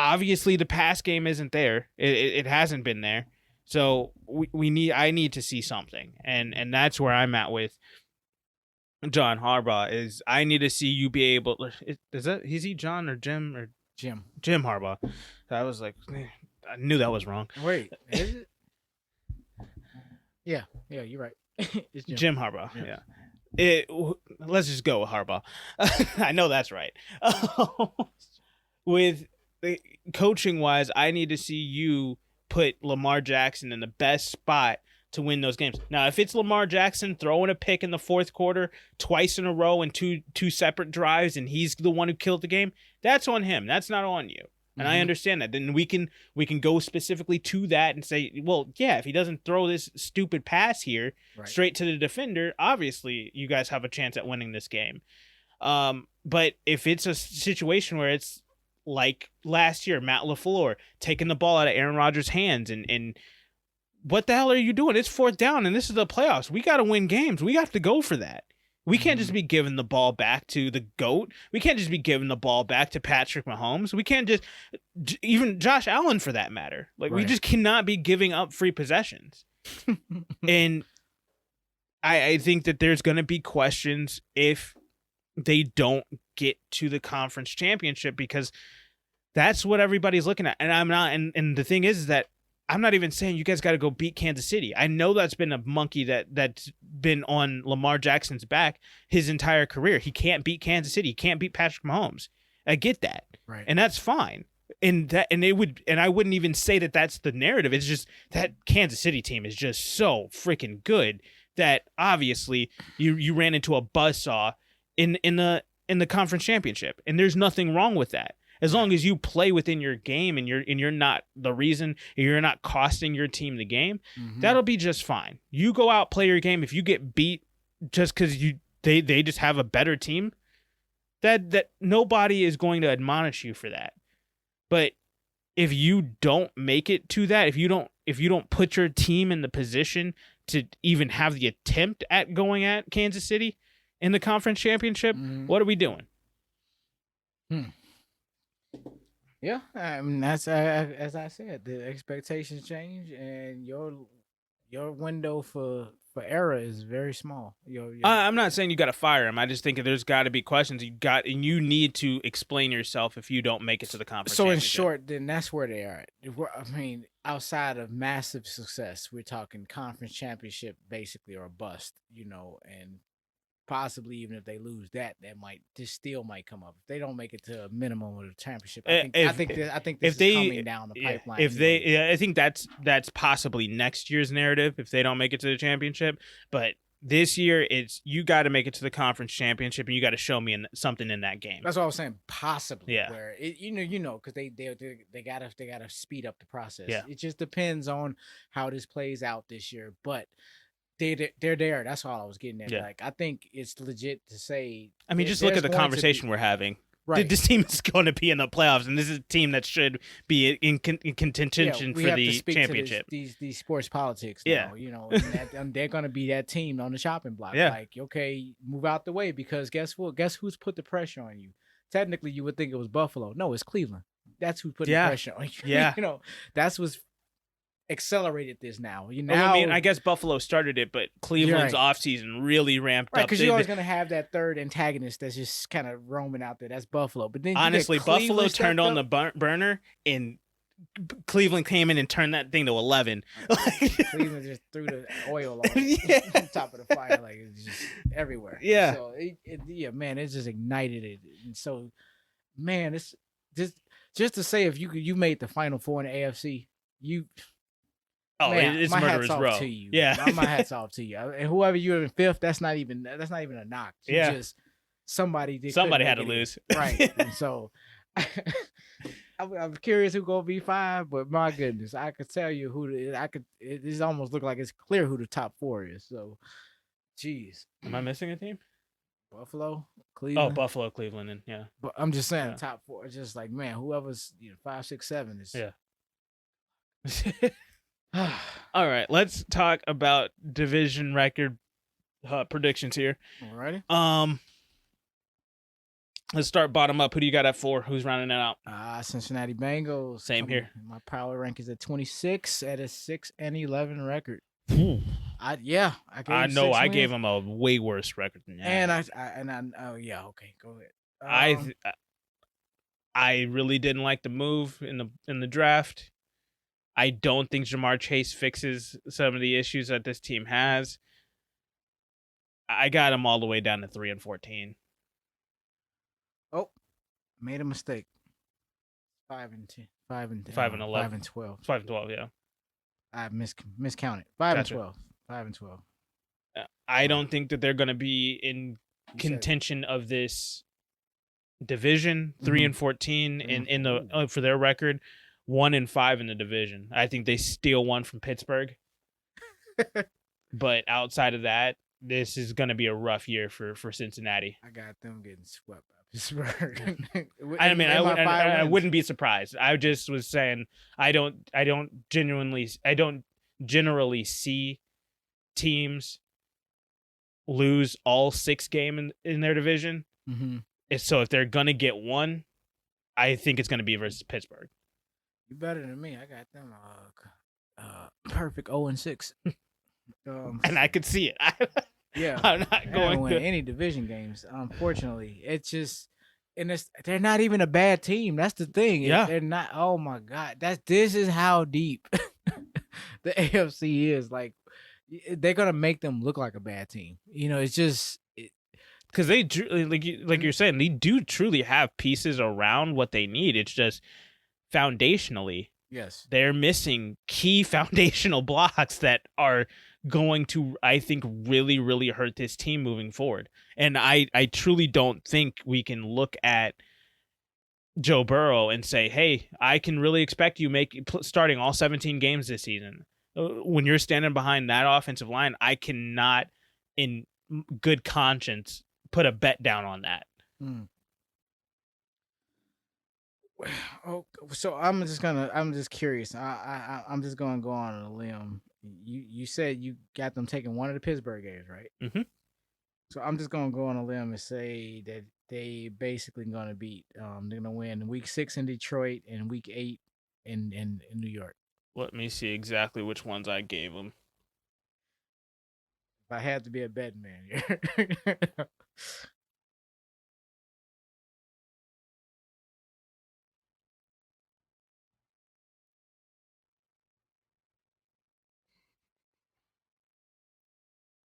Obviously, the pass game isn't there. It hasn't been there. So I need to see something. And that's where I'm at with John Harbaugh. Is I need to see you be able. Is he John or Jim or Jim Harbaugh? I was like, I knew that was wrong. Wait, is it? Yeah, you're right. It's Jim Harbaugh. Yeah. Let's just go with Harbaugh. I know that's right. With coaching wise, I need to see you put Lamar Jackson in the best spot to win those games. Now, if it's Lamar Jackson throwing a pick in the fourth quarter twice in a row in two separate drives, and he's the one who killed the game, that's on him. That's not on you. And I understand that. Then we can go specifically to that and say, well, yeah, if he doesn't throw this stupid pass here straight to the defender, obviously you guys have a chance at winning this game. But if it's a situation where it's like last year, Matt LaFleur taking the ball out of Aaron Rodgers' hands and what the hell are you doing? It's fourth down and this is the playoffs. We got to win games. We have to go for that. We can't just be giving the ball back to the GOAT. We can't just be giving the ball back to Patrick Mahomes. We can't just, even Josh Allen for that matter. Like, we just cannot be giving up free possessions. And I think that there's going to be questions if they don't get to the conference championship, because that's what everybody's looking at. And I'm not, and the thing is that I'm not even saying you guys got to go beat Kansas City. I know that's been a monkey that's been on Lamar Jackson's back his entire career. He can't beat Kansas City. He can't beat Patrick Mahomes. I get that. Right. And that's fine. And I wouldn't even say that that's the narrative. It's just that Kansas City team is just so freaking good that obviously you ran into a buzzsaw in the conference championship. And there's nothing wrong with that. As long as you play within your game and you're not the reason, you're not costing your team the game, that'll be just fine. You go out, play your game. If you get beat just because they just have a better team, that nobody is going to admonish you for that. But if you don't make it to that, if you don't put your team in the position to even have the attempt at going at Kansas City in the conference championship, what are we doing? Yeah, I mean, that's as I said, the expectations change, and your window for error is very small. I'm not saying you got to fire him. I just think there's got to be questions and you need to explain yourself if you don't make it to the conference. So in short, then that's where they are. I mean, outside of massive success, we're talking conference championship basically or bust. And possibly even if they lose that still might come up. If they don't make it to a minimum of the championship, I think this is coming down the pipeline. I think that's possibly next year's narrative if they don't make it to the championship. But this year, it's you got to make it to the conference championship, and you got to show me something in that game. That's what I was saying. Possibly, yeah. Where because they gotta speed up the process. Yeah. It just depends on how this plays out this year, but. They're there. That's all I was getting at. Yeah. Like, I think it's legit to say. I mean, just look at the conversation we're having. Right. This team is going to be in the playoffs, and this is a team that should be in contention for the championship. To these sports politics. Yeah. Now, and they're going to be that team on the chopping block. Yeah. Like, okay, move out the way because guess what? Guess who's put the pressure on you? Technically, you would think it was Buffalo. No, it's Cleveland. That's who put the pressure on you. Yeah. That's what's accelerated this now. I mean, I guess Buffalo started it, but Cleveland's offseason really ramped up. Because you're always going to have that third antagonist that's just kind of roaming out there. That's Buffalo. But then honestly, Buffalo turned on the burner, and Cleveland came in and turned that thing to 11. Cleveland just threw the oil on top of the fire, like it's just everywhere. Yeah. So man, it just ignited it. And so, man, it's just to say if you made the Final Four in the AFC, it's my murderer's hat's off row. to you. Yeah, my hat's off to you. And whoever you're in fifth, that's not even a knock. Yeah, just somebody had to lose, right? And so, I'm curious who gonna be 5, but my goodness, I could tell you who it almost look like it's clear who the top 4 is. So, jeez, Am I missing a team? Buffalo, Oh, Cleveland. Buffalo, Cleveland, and yeah, But I'm just saying, yeah, top 4 is just like, man, whoever's 5, 6, 7 is. yeah. All right, let's talk about division record predictions here. Alrighty. Let's start bottom up. Who do you got at 4? Who's rounding it out? Cincinnati Bengals. Same here. My power rank is at 26 at a 6-11 record. Ooh. I know I gave him a way worse record than that. And I yeah, okay, go ahead. I really didn't like the move in the draft. I don't think Jamar Chase fixes some of the issues that this team has. I got him all the way down to 3-14. Oh, made a mistake. 5-10, 5-11, 5-12, 5-12. Yeah, I miscounted. 5-12, 5-12. I don't think that they're going to be in contention of this division. 3-14 in the for their record, 1-5 in the division. I think they steal one from Pittsburgh. But outside of that, this is going to be a rough year for Cincinnati. I got them getting swept by Pittsburgh. I mean, I wouldn't be surprised. I just was saying I don't generally see teams lose all 6 games in their division. Mm-hmm. So if they're gonna get one, I think it's gonna be versus Pittsburgh. You better than me. I got them perfect 0-6. And I could see it. Yeah, I'm not going to win any division games. Unfortunately, it's just, they're not even a bad team. That's the thing. Yeah, they're not. Oh my God, this is how deep the AFC is. Like, they're gonna make them look like a bad team. It's just because they like you're saying, they do truly have pieces around what they need. It's just foundationally, yes, they're missing key foundational blocks that are going to, I think, really, really hurt this team moving forward. And I truly don't think we can look at Joe Burrow and say, hey, I can really expect you starting all 17 games this season. When you're standing behind that offensive line, I cannot, in good conscience, put a bet down on that. Oh, so I'm just curious. I'm just gonna go on a limb. You said you got them taking one of the Pittsburgh games, right? Mm-hmm. So I'm just gonna go on a limb and say that they basically gonna beat. They're gonna win week 6 in Detroit and week 8 in New York. Let me see exactly which ones I gave them. If I had to be a betting man here.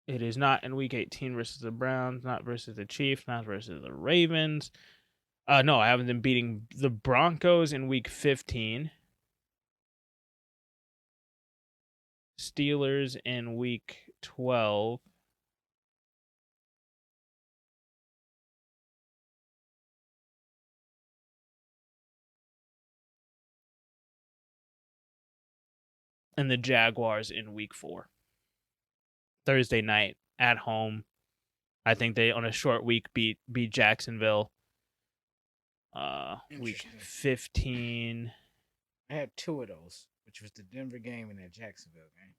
It is not in week 18 versus the Browns, not versus the Chiefs, not versus the Ravens. No, I have them beating the Broncos in week 15. Steelers in week 12. And the Jaguars in week 4. Thursday night at home. I think they, on a short week, beat Jacksonville. Week 15. I had 2 of those, which was the Denver game and that Jacksonville game.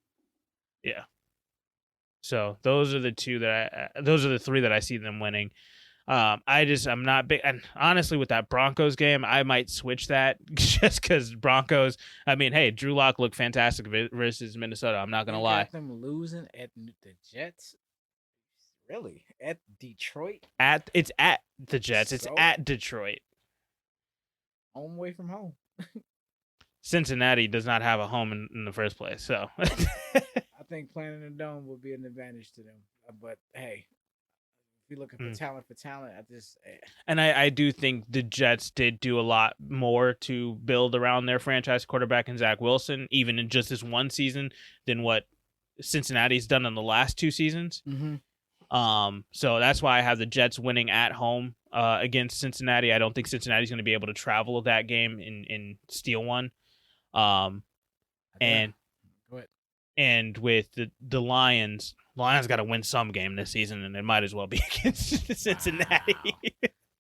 Yeah. So those are the 3 that I see them winning. I'm not big, and honestly, with that Broncos game, I might switch that just because Broncos. I mean, hey, Drew Lock looked fantastic versus Minnesota. I'm not gonna lie. Got them losing at the Jets. Really? At Detroit? It's at the Jets. It's at Detroit. Home away from home. Cincinnati does not have a home in the first place, so I think playing in the dome will be an advantage to them. But hey, if you're looking for talent, And I do think the Jets did do a lot more to build around their franchise quarterback in Zach Wilson, even in just this one season, than what Cincinnati's done in the last 2 seasons. Mm-hmm. So that's why I have the Jets winning at home against Cincinnati. I don't think Cincinnati's going to be able to travel that game and steal one. And Go ahead. and with the Lions got to win some game this season, and it might as well be against Cincinnati.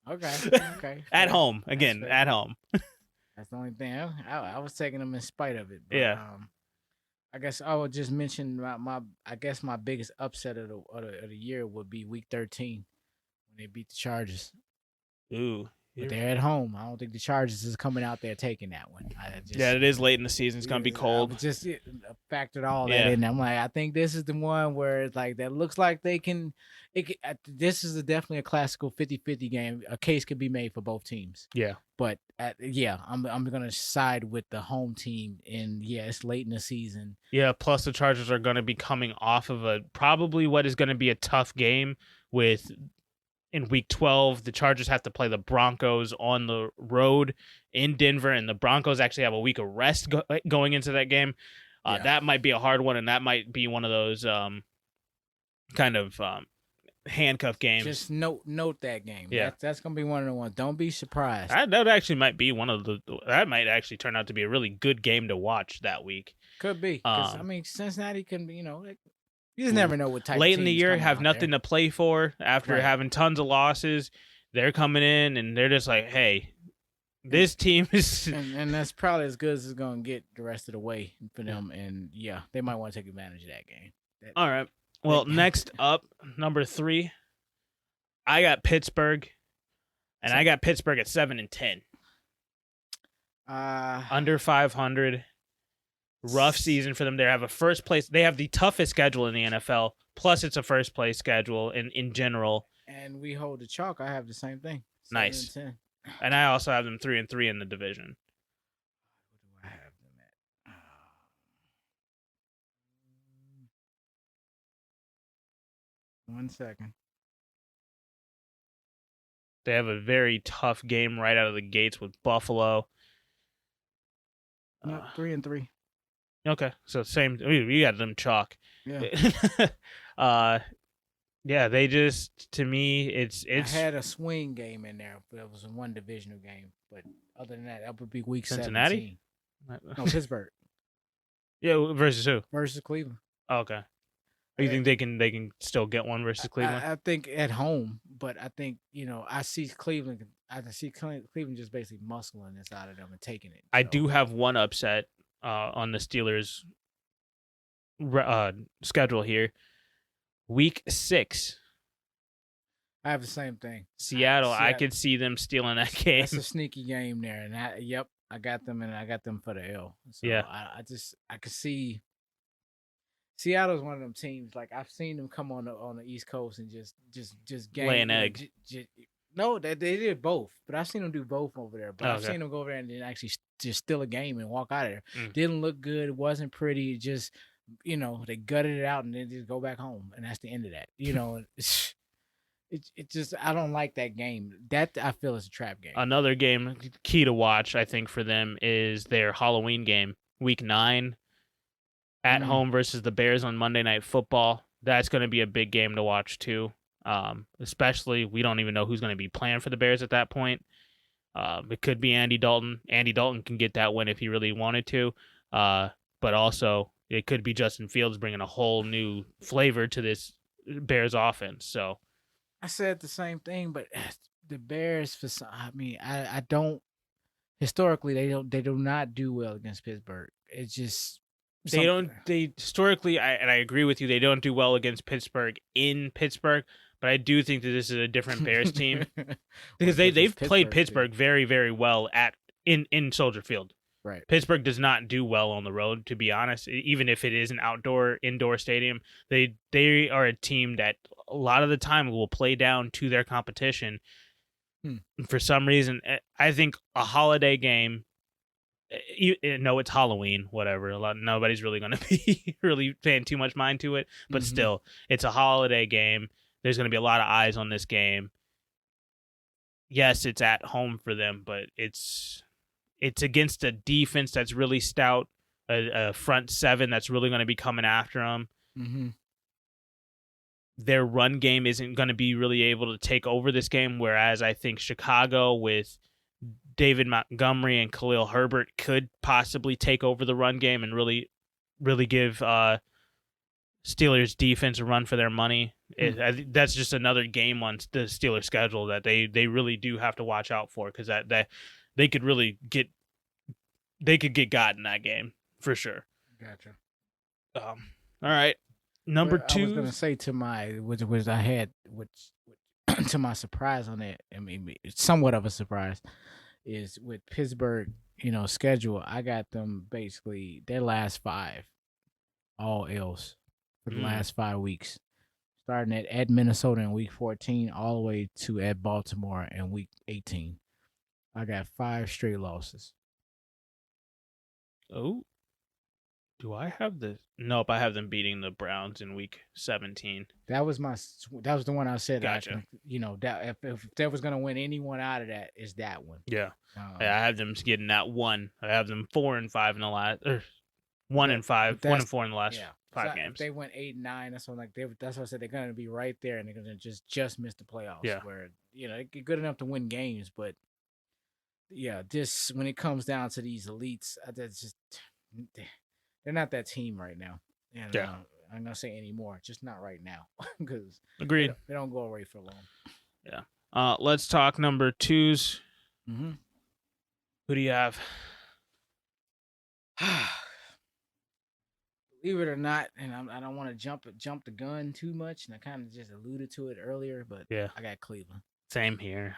Wow. Okay. At Fair. home again. At home. That's the only thing. I was taking them in spite of it. But, Yeah. I guess I would just mention my biggest upset of the year would be Week 13 when they beat the Chargers. Ooh. But they're at home. I don't think the Chargers is coming out there taking that one. Yeah, it is late in the season. It's gonna be cold. I just factored all that in. I'm like, I think this is the one where it's like that looks like they can. This is definitely a classical 50-50 game. A case could be made for both teams. Yeah. But I'm gonna side with the home team, and it's late in the season. Yeah. Plus, the Chargers are gonna be coming off of probably what is gonna be a tough game with. In Week 12, the Chargers have to play the Broncos on the road in Denver, and the Broncos actually have a week of rest going into that game. That might be a hard one, and that might be one of those kind of handcuff games. Just note that game. Yeah. That's going to be one of the ones. Don't be surprised. That actually might be that might actually turn out to be a really good game to watch that week. Could be. Because, Cincinnati can, you just never know what type late of in the year have nothing to play for after having tons of losses. They're coming in and they're just like, hey, this team is and that's probably as good as it's gonna get the rest of the way for them. And they might want to take advantage of that game. All right. Well, next up, number 3, I got Pittsburgh, and I got Pittsburgh at 7-10. Under 500. Rough season for them. They have a first place. They have the toughest schedule in the NFL. Plus, it's a first place schedule in general. And we hold the chalk. I have the same thing. Nice. And I also have them 3-3 in the division. What do I have them at? 1 second. They have a very tough game right out of the gates with Buffalo. No, 3-3. Okay, so same. We got them chalk. Yeah. They just, to me, it's. I had a swing game in there, but it was a one divisional game. But other than that would be week Cincinnati? 17. No, Pittsburgh. Yeah, versus who? Versus Cleveland. Oh, okay. You think they can still get one versus Cleveland? I think at home, but I think I see Cleveland. I see Cleveland just basically muscling this out of them and taking it. I do have one upset on the Steelers' schedule here. Week 6. I have the same thing. Seattle, I could see them stealing that game. That's a sneaky game there, and I got them, and I got them for the L. So yeah, I could see. Seattle's one of them teams. Like I've seen them come on the East Coast and just game, lay an egg. No, they did both, but I've seen them do both over there. But I've seen them go over there and then actually just steal a game and walk out of there. Didn't look good. It wasn't pretty. Just they gutted it out and then just go back home, and that's the end of that. It just I don't like that game. That I feel is a trap game. Another game key to watch, I think, for them is their Halloween game, Week 9, at home versus the Bears on Monday Night Football. That's going to be a big game to watch too. Especially we don't even know who's going to be playing for the Bears at that point. It could be Andy Dalton. Andy Dalton can get that win if he really wanted to. But also it could be Justin Fields bringing a whole new flavor to this Bears offense. So I said the same thing, but the Bears, I don't. Historically, they do not do well against Pittsburgh. It's just they historically, and I agree with you. They don't do well against Pittsburgh in Pittsburgh, but I do think that this is a different Bears team because they've played Pittsburgh very, very well in Soldier Field. Right. Pittsburgh does not do well on the road, to be honest. Even if it is an indoor stadium, they are a team that a lot of the time will play down to their competition. For some reason, I think a holiday game. No, it's Halloween. Whatever. Nobody's really going to be really paying too much mind to it, but still, it's a holiday game. There's going to be a lot of eyes on this game. Yes, it's at home for them, but it's against a defense that's really stout, a front seven that's really going to be coming after them. their run game isn't going to be really able to take over this game, whereas I think Chicago with David Montgomery and Khalil Herbert could possibly take over the run game and really give Steelers defense a run for their money. I think that's just another game on the Steelers schedule that they really do have to watch out for, because that they could really get got in that game for sure. Gotcha. All right. Number two, I was gonna say to my which I had to my surprise on that. I mean, somewhat of a surprise is with Pittsburgh. Schedule. I got them basically their last 5, all L's for the last 5 weeks, starting at Minnesota in week 14, all the way to at Baltimore in week 18. I got 5 straight losses. Oh, do I have the? Nope, I have them beating the Browns in week 17. That was the one I said. Gotcha. That if there was gonna win anyone out of that, is that one. Yeah. I have them getting that one. I have them 4-5 in the last, or 1-5, 1-4 in the last 5 games. If they went 8-9, that's what that's what I said. They're gonna be right there, and they're gonna just miss the playoffs. Yeah. Where they're good enough to win games, but this when it comes down to these elites, that's just they're not that team right now. And, I'm not gonna say anymore, just not right now, because agreed. They don't go away for long. Yeah. Let's talk number 2s. Mm-hmm. Who do you have? Believe it or not, and I don't want to jump the gun too much, and I kind of just alluded to it earlier, but I got Cleveland. Same here.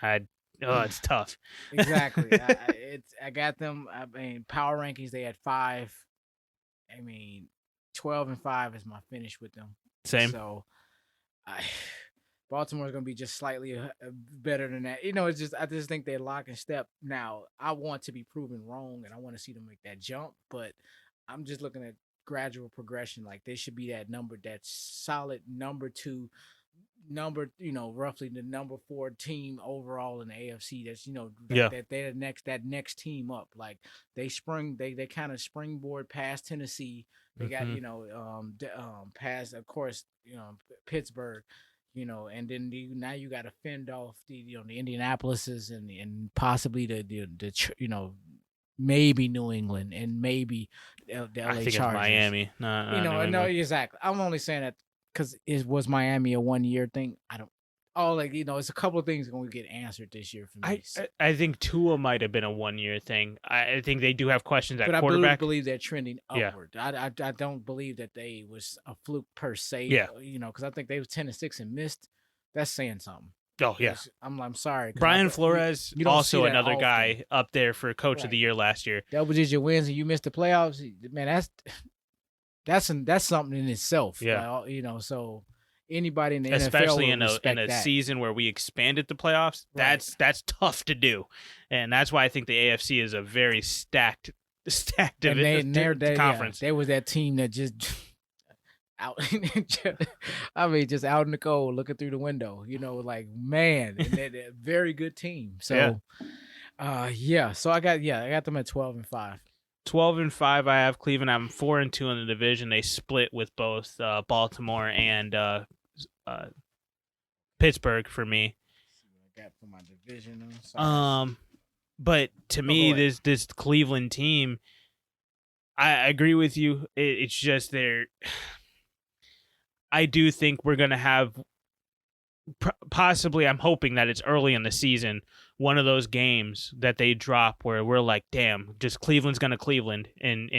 It's tough. Exactly. I got them. I mean, power rankings, they had 5. I mean, 12-5 is my finish with them. Same. So, Baltimore's gonna be just slightly better than that. It's just I just think they're lock and step. Now, I want to be proven wrong, and I want to see them make that jump, but I'm just looking at gradual progression. Like they should be that solid number 2. Roughly the number 4 team overall in the AFC. That's that they're that next team up. Like they kind of springboard past Tennessee. They got past, of course, Pittsburgh. And then now you got to fend off the Indianapolises and possibly the maybe New England and maybe the LA I think Chargers. it's Miami. No, exactly. I'm only saying that because it was Miami a 1-year thing. It's a couple of things going to get answered this year for me. I think Tua might have been a 1-year thing. I think they do have questions at quarterback. I believe they're trending upward. Yeah. I don't believe that they was a fluke per se. Yeah. Because I think they was 10-6 and missed. That's saying something. Oh yeah. I'm sorry. Brian Flores, also another guy up there for Coach of the Year last year. Double-digit wins and you missed the playoffs. Man, that's something in itself. Yeah. So anybody in the especially NFL in a season where we expanded the playoffs, that's tough to do, and that's why I think the AFC is a very stacked conference. They was that team that just out. I mean, just out in the cold, looking through the window. Like man, and they're a very good team. So, So I got them at 12-5. 12-5. I have Cleveland. I'm 4-2 in the division. They split with both Baltimore and Pittsburgh for me. See what I got for my division. But to me, this Cleveland team, I agree with you. It's just I do think we're gonna have possibly. I'm hoping that it's early in the season. One of those games that they drop where we're like, damn, just Cleveland's going to Cleveland. And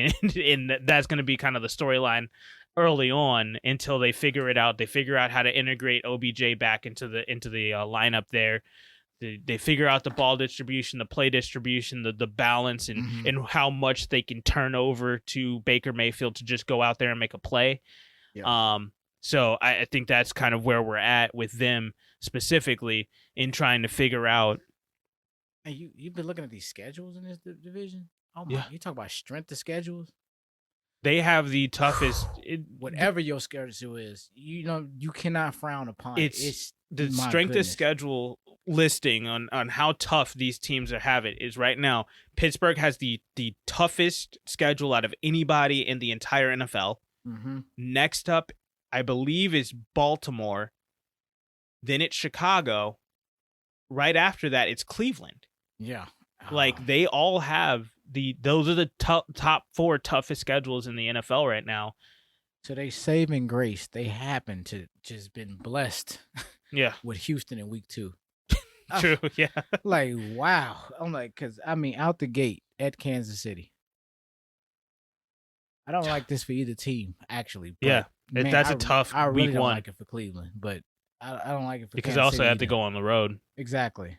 that's going to be kind of the storyline early on until they figure it out. They figure out how to integrate OBJ back into the lineup there. They figure out the ball distribution, the play distribution, the balance, and how much they can turn over to Baker Mayfield to just go out there and make a play. Yeah. So I think that's kind of where we're at with them specifically in trying to figure out. You've been looking at these schedules in this division? Oh my! Yeah. You talk about strength of schedules. They have the toughest. Whatever your schedule is, you cannot frown upon it. It's the strength of schedule listing on how tough these teams have it is right now. Pittsburgh has the toughest schedule out of anybody in the entire NFL. Mm-hmm. Next up I believe it's Baltimore. Then it's Chicago. Right after that, it's Cleveland. Yeah. Like they all have those are the top 4 toughest schedules in the NFL right now. So they saving grace. They happen to just been blessed. Yeah. With Houston in week 2. True. Yeah. Like, wow. I'm like, because I mean, out the gate at Kansas City. I don't like this for either team, actually. But, yeah. Man, that's a tough I really week don't 1. like it for Cleveland, but I don't like it for because Kansas they also City have to either. go on the road. Exactly.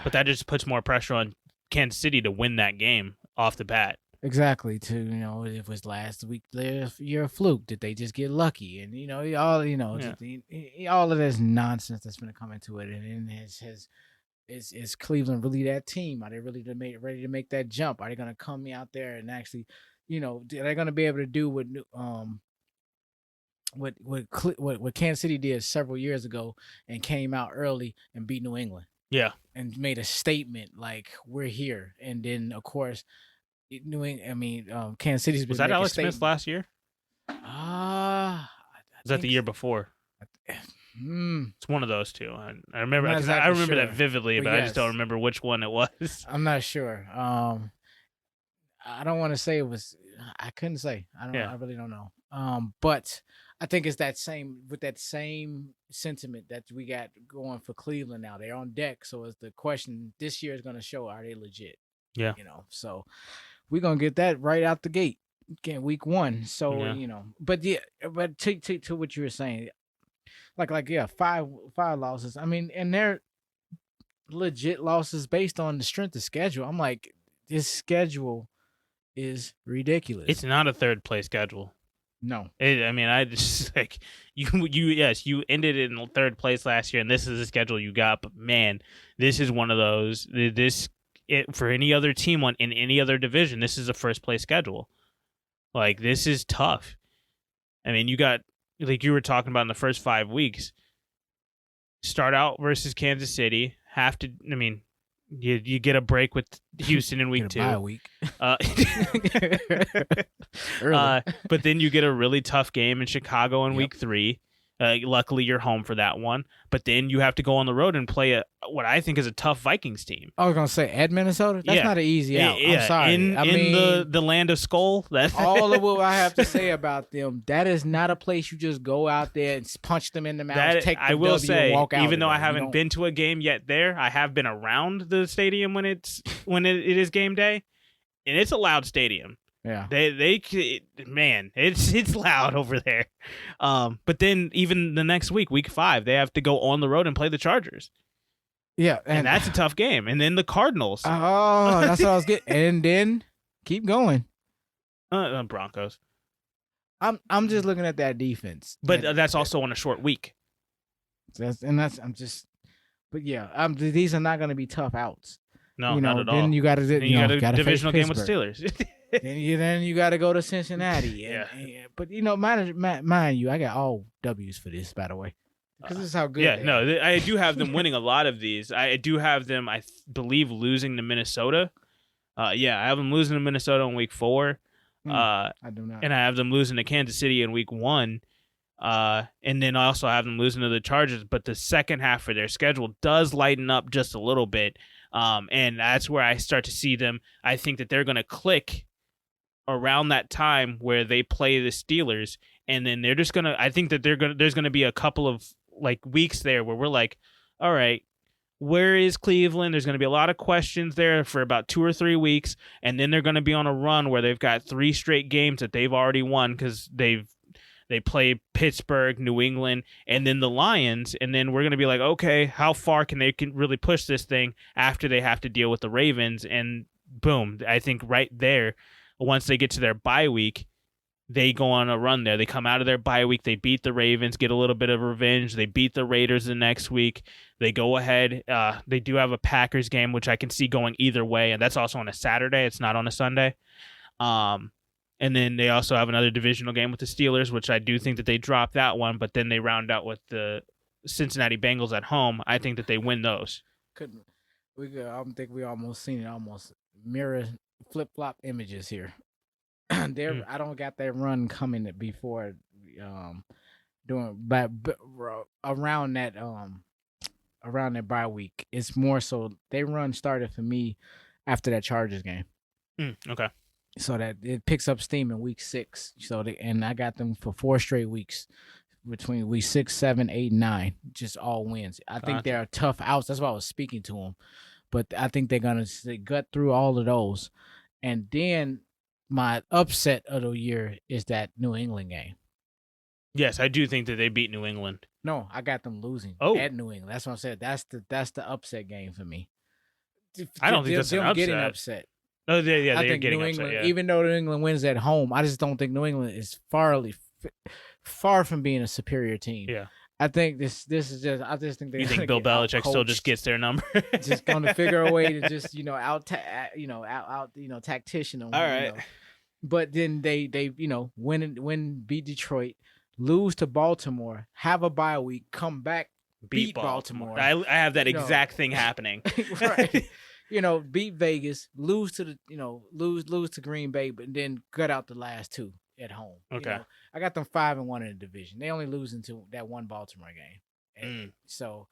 But that just puts more pressure on Kansas City to win that game off the bat. Exactly. To it was last week you're a fluke. Did they just get lucky? And all of this nonsense that's going to come into it. And is Cleveland really that team? Are they really ready to make that jump? Are they going to come out there and actually, are they going to be able to do what Kansas City did several years ago and came out early and beat New England? Yeah. And made a statement like we're here. And then of course, Kansas City's been was that making Alex Smith last year? Was that the year before? It's one of those two. I remember because I remember that vividly, but I just don't remember which one it was. I'm not sure. I don't want to say it was. I couldn't say. I really don't know. But I think it's that same sentiment that we got going for Cleveland now. They're on deck, so it's the question this year is going to show, are they legit? Yeah. So we're gonna get that right out the gate, week 1. So but to what you were saying, five losses. I mean, and they're legit losses based on the strength of schedule. I'm like, this schedule is ridiculous. It's not a third place schedule. No. I just like you ended in third place last year, and this is the schedule you got. But man, this is one of those. For any other team in any other division, this is a first place schedule. Like, this is tough. I mean, you got, like you were talking about in the first 5 weeks, start out versus Kansas City. You get a break with Houston in week 2. Bye week. But then you get a really tough game in Chicago in week 3. Luckily, you're home for that one. But then you have to go on the road and play what I think is a tough Vikings team. I was going to say, at Minnesota? That's not an easy out. I'm sorry. In the land of Skull. All of what I have to say about them, that is not a place you just go out there and punch them in the mouth, take the I will W say, and walk out. even though I haven't been to a game yet there, I have been around the stadium when it is game day, and it's a loud stadium. Yeah, it's loud over there. But then even the next week 5, they have to go on the road and play the Chargers. Yeah, and that's a tough game. And then the Cardinals. Oh, that's what I was getting. And then keep going. Broncos. I'm just looking at that defense, but that's also on a short week. But yeah, these are not going to be tough outs. No, not at all. Then you got a divisional game with Steelers. then you got to go to Cincinnati. But mind you, I got all W's for this, by the way, because this is how good. I do have them winning a lot of these. I do have them, I believe, losing to Minnesota. I have them losing to Minnesota in week 4. I do not. And I have them losing to Kansas City in week 1. And then I also have them losing to the Chargers. But the second half of their schedule does lighten up just a little bit. And that's where I start to see them. I think that they're going to click around that time where they play the Steelers. And then they're just going to, I think that there's going to be a couple of weeks there where we're like, all right, where is Cleveland? There's going to be a lot of questions there for about 2 or 3 weeks. And then they're going to be on a run where they've got 3 straight games that they've already won because they play Pittsburgh, New England, and then the Lions. And then we're going to be like, okay, how far can they really push this thing after they have to deal with the Ravens? And boom, I think right there, once they get to their bye week, they go on a run there. They come out of their bye week. They beat the Ravens, get a little bit of revenge. They beat the Raiders the next week. They go ahead. They do have a Packers game, which I can see going either way, and that's also on a Saturday. It's not on a Sunday. And then they also have another divisional game with the Steelers, which I do think that they drop that one, but then they round out with the Cincinnati Bengals at home. I think that they win those. I think we almost seen it, almost mirror flip-flop images here. I don't got that run coming before doing but around that bye week. It's more so they run started for me after that Chargers game. Okay. So that it picks up steam in week 6. And I got them for 4 straight weeks between week 6, 7, 8, 9, just all wins. I think they're tough outs. That's why I was speaking to them, but I think they're gonna gut through all of those. And then my upset of the year is that New England game. Yes, I do think that they beat New England. No, I got them losing at New England. That's what I said. That's the upset game for me. I don't think that's an upset. Getting upset. Oh, yeah, I they're think getting New upset. England, Yeah. even though New England wins at home, I just don't think New England is far from being a superior team. Yeah. I think this is just. I just think you think Bill Belichick still just gets their number, just going to figure a way to just tactician them. All right. But then they beat Detroit, lose to Baltimore, have a bye week, come back, beat Baltimore. I have that exact thing happening. Right. Beat Vegas, lose to lose to Green Bay, but then gut out the last 2 at home. Okay. I got them 5-1 in the division. They only lose into that one Baltimore game. So,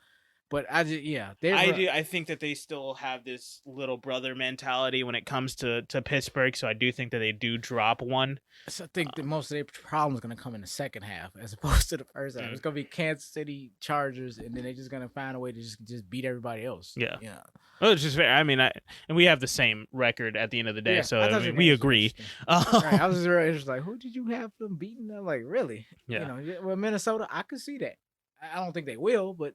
but I think that they still have this little brother mentality when it comes to Pittsburgh. So I do think that they do drop one. So I think that most of their problems are going to come in the second half as opposed to the first half. It's going to be Kansas City Chargers, and then they're just going to find a way to just beat everybody else. Yeah. Well, it's just fair. I mean, and we have the same record at the end of the day, yeah, so we agree. Right, I was just really interested. Like, who did you have them beating? I'm like, really? Yeah. Well, Minnesota, I could see that. I don't think they will, but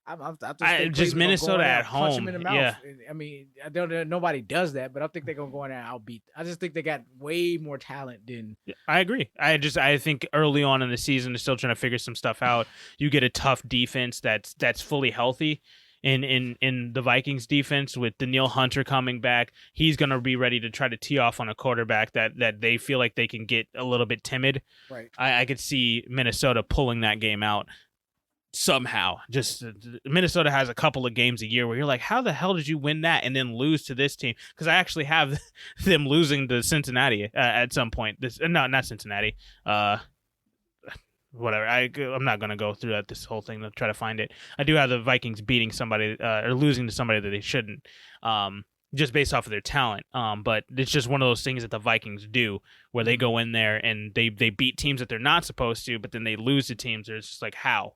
I just Minnesota at home. Punch them in the mouth. Yeah. I mean, I don't. Nobody does that, but I think they're gonna go in there and outbeat. I just think they got way more talent than. I agree. I think early on in the season, they're still trying to figure some stuff out. You get a tough defense that's fully healthy. In the Vikings defense with Daniil Hunter coming back, he's going to be ready to try to tee off on a quarterback that they feel like they can get a little bit timid. Right. I could see Minnesota pulling that game out somehow. Just Minnesota has a couple of games a year where you're like, how the hell did you win that and then lose to this team? Because I actually have them losing to Cincinnati at some point. Not Cincinnati. Whatever. I'm not gonna go through this whole thing to try to find it. I do have the Vikings beating somebody or losing to somebody that they shouldn't, just based off of their talent. But it's just one of those things that the Vikings do, where they go in there and they beat teams that they're not supposed to, but then they lose to teams. It's just like, how?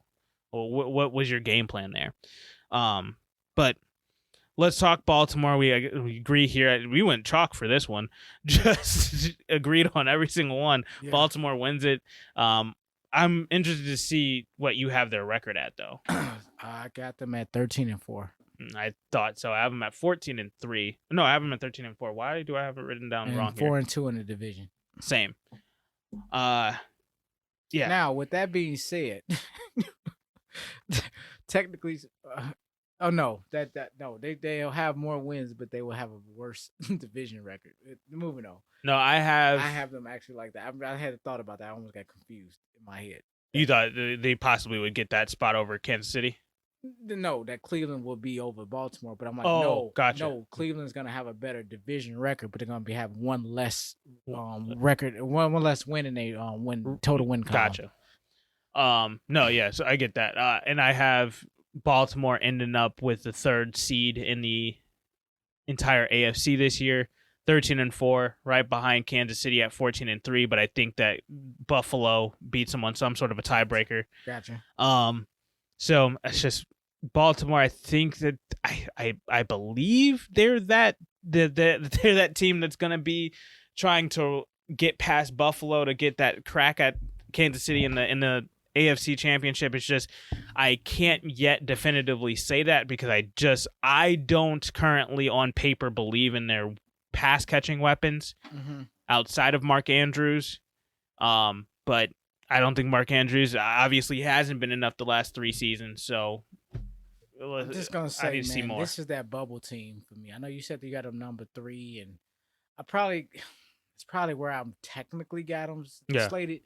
Well, what was your game plan there? But let's talk Baltimore. We agree here. We went chalk for this one. Just agreed on every single one. Yeah. Baltimore wins it. I'm interested to see what you have their record at, though. I got them at 13-4. I thought so. I have them at 14-3. No, I have them at 13-4. Why do I have it written down wrong here? 4-2 in the division. Same. Yeah. Now, with that being said, technically, they'll have more wins, but they will have a worse division record. Moving on. No, I have them actually like that. I had thought about that. I almost got confused in my head. You thought they possibly would get that spot over Kansas City? No, that Cleveland will be over Baltimore, but I'm like, gotcha. No, Cleveland's gonna have a better division record, but they're gonna have one less record, one less win, and they total win column. Gotcha. No, yeah, so I get that, and I have Baltimore ending up with the 3rd seed in the entire AFC this year, 13-4, right behind Kansas City at 14-3. But I think that Buffalo beats them on some sort of a tiebreaker. Gotcha. So it's just Baltimore. I think that I believe they're that they're that team that's gonna be trying to get past Buffalo to get that crack at Kansas City in the AFC Championship. It's just I can't yet definitively say that because I don't currently on paper believe in their pass catching weapons outside of Mark Andrews. But I don't think Mark Andrews obviously hasn't been enough the last 3 seasons. So I'm just gonna say, man, this is that bubble team for me. I know you said you got them number 3, and it's probably where I'm technically got them slated.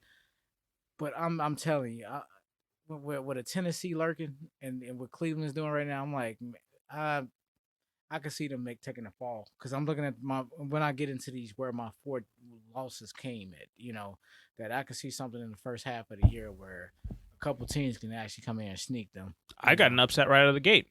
But I'm telling you, with a Tennessee lurking and what Cleveland's doing right now, I'm like, I could see them taking a fall because I'm looking at when I get into these where my 4 losses came at. That I could see something in the first half of the year where a couple teams can actually come in and sneak them. I got an upset right out of the gate.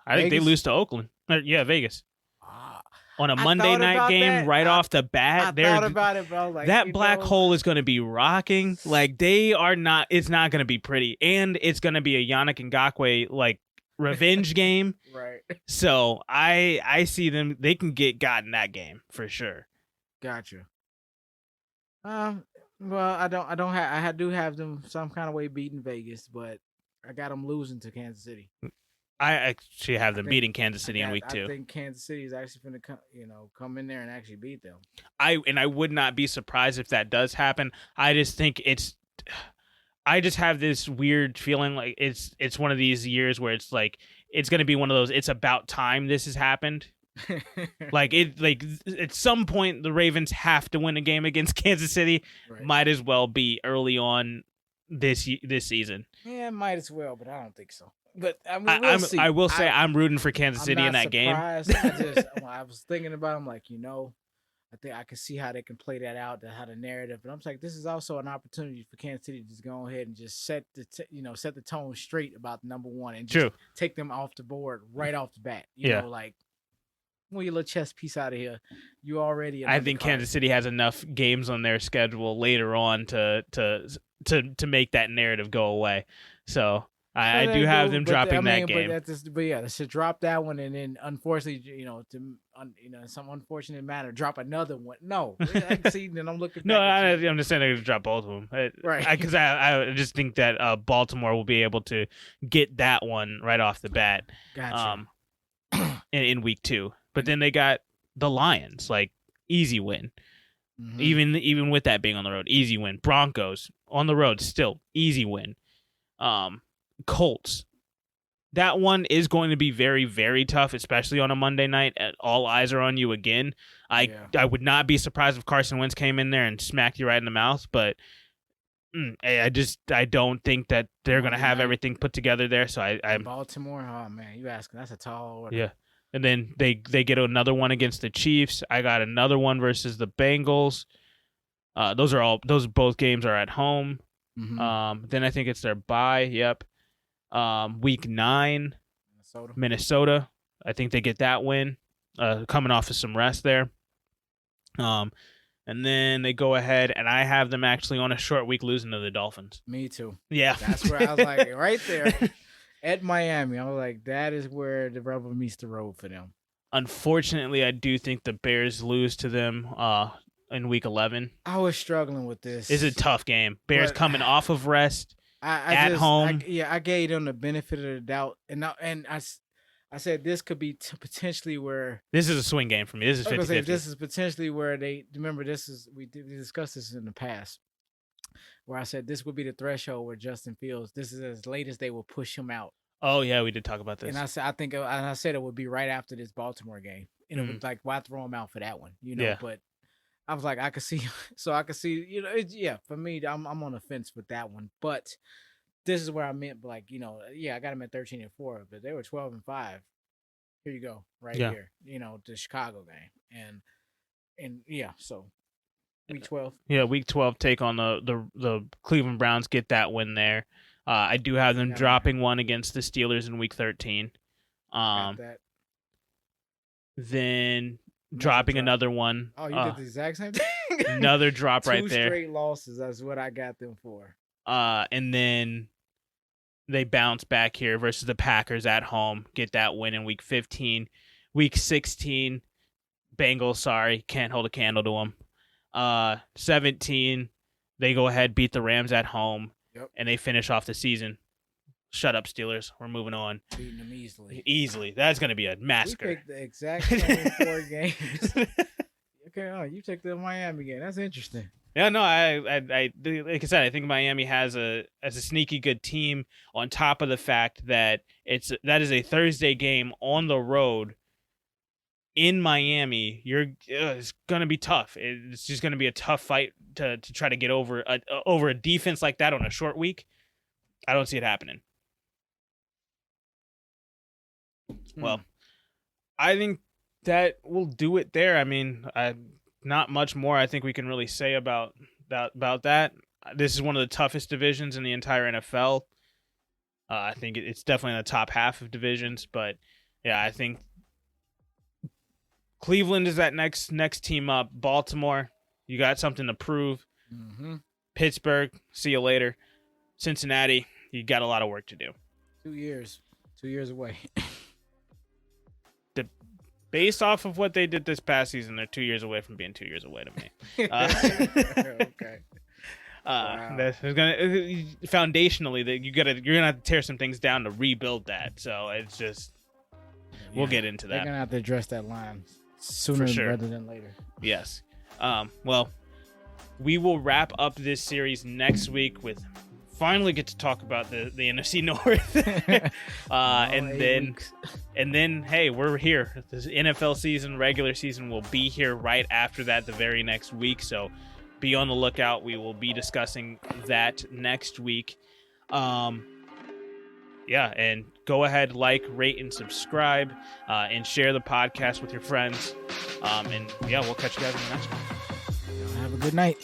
I think they lose to Oakland. Yeah, Vegas. Ah, On a I Monday thought night about game that. right I, off the bat, I thought about it, but I was like, that black hole is going to be rocking. Like, they are not. It's not going to be pretty, and it's going to be a Yannick Ngakoue like revenge game. Right. So I see them. They can get in that game for sure. Gotcha. Well, I don't have. I do have them some kind of way beating Vegas, but I got them losing to Kansas City. I actually have them beating Kansas City in week 2. I think Kansas City is actually going to come in there and actually beat them. I would not be surprised if that does happen. I just think I just have this weird feeling like it's one of these years where it's like it's going to be one of those. It's about time this has happened. Like at some point the Ravens have to win a game against Kansas City. Right. Might as well be early on this season. Yeah, might as well, but I don't think so. But I mean, we'll see. I will say I'm rooting for Kansas City in that game. I was thinking about. I'm like, I think I can see how they can play that out, how the narrative. But I'm like, this is also an opportunity for Kansas City to just go ahead and just set the tone straight about number one and just take them off the board right off the bat. You know, like, move your little chess piece out of here. You already. I think Kansas City has enough games on their schedule later on to make that narrative go away. So I do have them dropping that game. But yeah, they should drop that one, and then unfortunately, some unfortunate manner, drop another one. No, I see. Then I'm looking. No, I'm just saying they're gonna drop both of them, right? Because I just think that Baltimore will be able to get that one right off the bat. Gotcha. In week 2, but then they got the Lions, like easy win. Mm-hmm. Even with that being on the road, easy win. Broncos on the road, still easy win. Colts. That one is going to be very, very tough, especially on a Monday night. All eyes are on you again. I would not be surprised if Carson Wentz came in there and smacked you right in the mouth, but I don't think that they're going to have everything put together there. So I'm Baltimore. Oh man, you asking? That's a tall order. Yeah, and then they get another one against the Chiefs. I got another one versus the Bengals. Those both games are at home. Mm-hmm. Then I think it's their bye. Yep. Week 9, Minnesota. I think they get that win. Coming off of some rest there. And then they go ahead, and I have them actually on a short week losing to the Dolphins. Me too. Yeah. That's where I was like, right there at Miami. I was like, that is where the rubber meets the road for them. Unfortunately, I do think the Bears lose to them in week 11. I was struggling with this. It's a tough game. Bears coming off of rest at home. I gave them the benefit of the doubt, and I said this could be potentially where this is a swing game for me. This is 50-50. This is potentially where they remember. We discussed this in the past, where I said this would be the threshold where Justin Fields. This is as late as they will push him out. Oh yeah, we did talk about this. And I said it would be right after this Baltimore game, and it was like, why throw him out for that one? Yeah. But I was like, I could see, for me, I'm on the fence with that one, but. This is where I meant, like, I got them at 13-4, but they were 12-5. Here you go, here, the Chicago game, and so week 12. Yeah, week 12 take on the Cleveland Browns, get that win there. I do have them dropping one against the Steelers in week 13. Then dropping another one. Oh, you did the exact same thing. Another drop right there. 2 straight losses. That's what I got them for. And then they bounce back here versus the Packers at home. Get that win in week 15. Week 16, Bengals, can't hold a candle to them. 17, they go ahead, beat the Rams at home, and they finish off the season. Shut up, Steelers. We're moving on. Beating them easily. Easily. That's going to be a massacre. We picked the exact same 4 games. Okay, you took the Miami game. That's interesting. Yeah, no, I like I said, I think Miami has a sneaky good team. On top of the fact that that is a Thursday game on the road in Miami. It's gonna be tough. It's just gonna be a tough fight to try to get over a defense like that on a short week. I don't see it happening. Well, I think that will do it there. I mean, not much more I think we can really say about that. This is one of the toughest divisions in the entire NFL. I think it's definitely in the top half of divisions, but yeah, I think Cleveland is that next team up. Baltimore, you got something to prove. Mm-hmm. Pittsburgh, see you later. Cincinnati, you got a lot of work to do. 2 years. 2 years away. Based off of what they did this past season, they're 2 years away from being 2 years away to me. Okay. Wow. That's gonna foundationally that you're gonna have to tear some things down to rebuild that. So it's just we'll get into that. They're gonna have to address that line sooner rather than later. Yes. Well, we will wrap up this series next week with finally get to talk about the NFC North. and then hey, we're here. The NFL season, regular season will be here right after that the very next week. So be on the lookout. We will be discussing that next week. And go ahead, like, rate, and subscribe, and share the podcast with your friends. We'll catch you guys in the next one. Have a good night.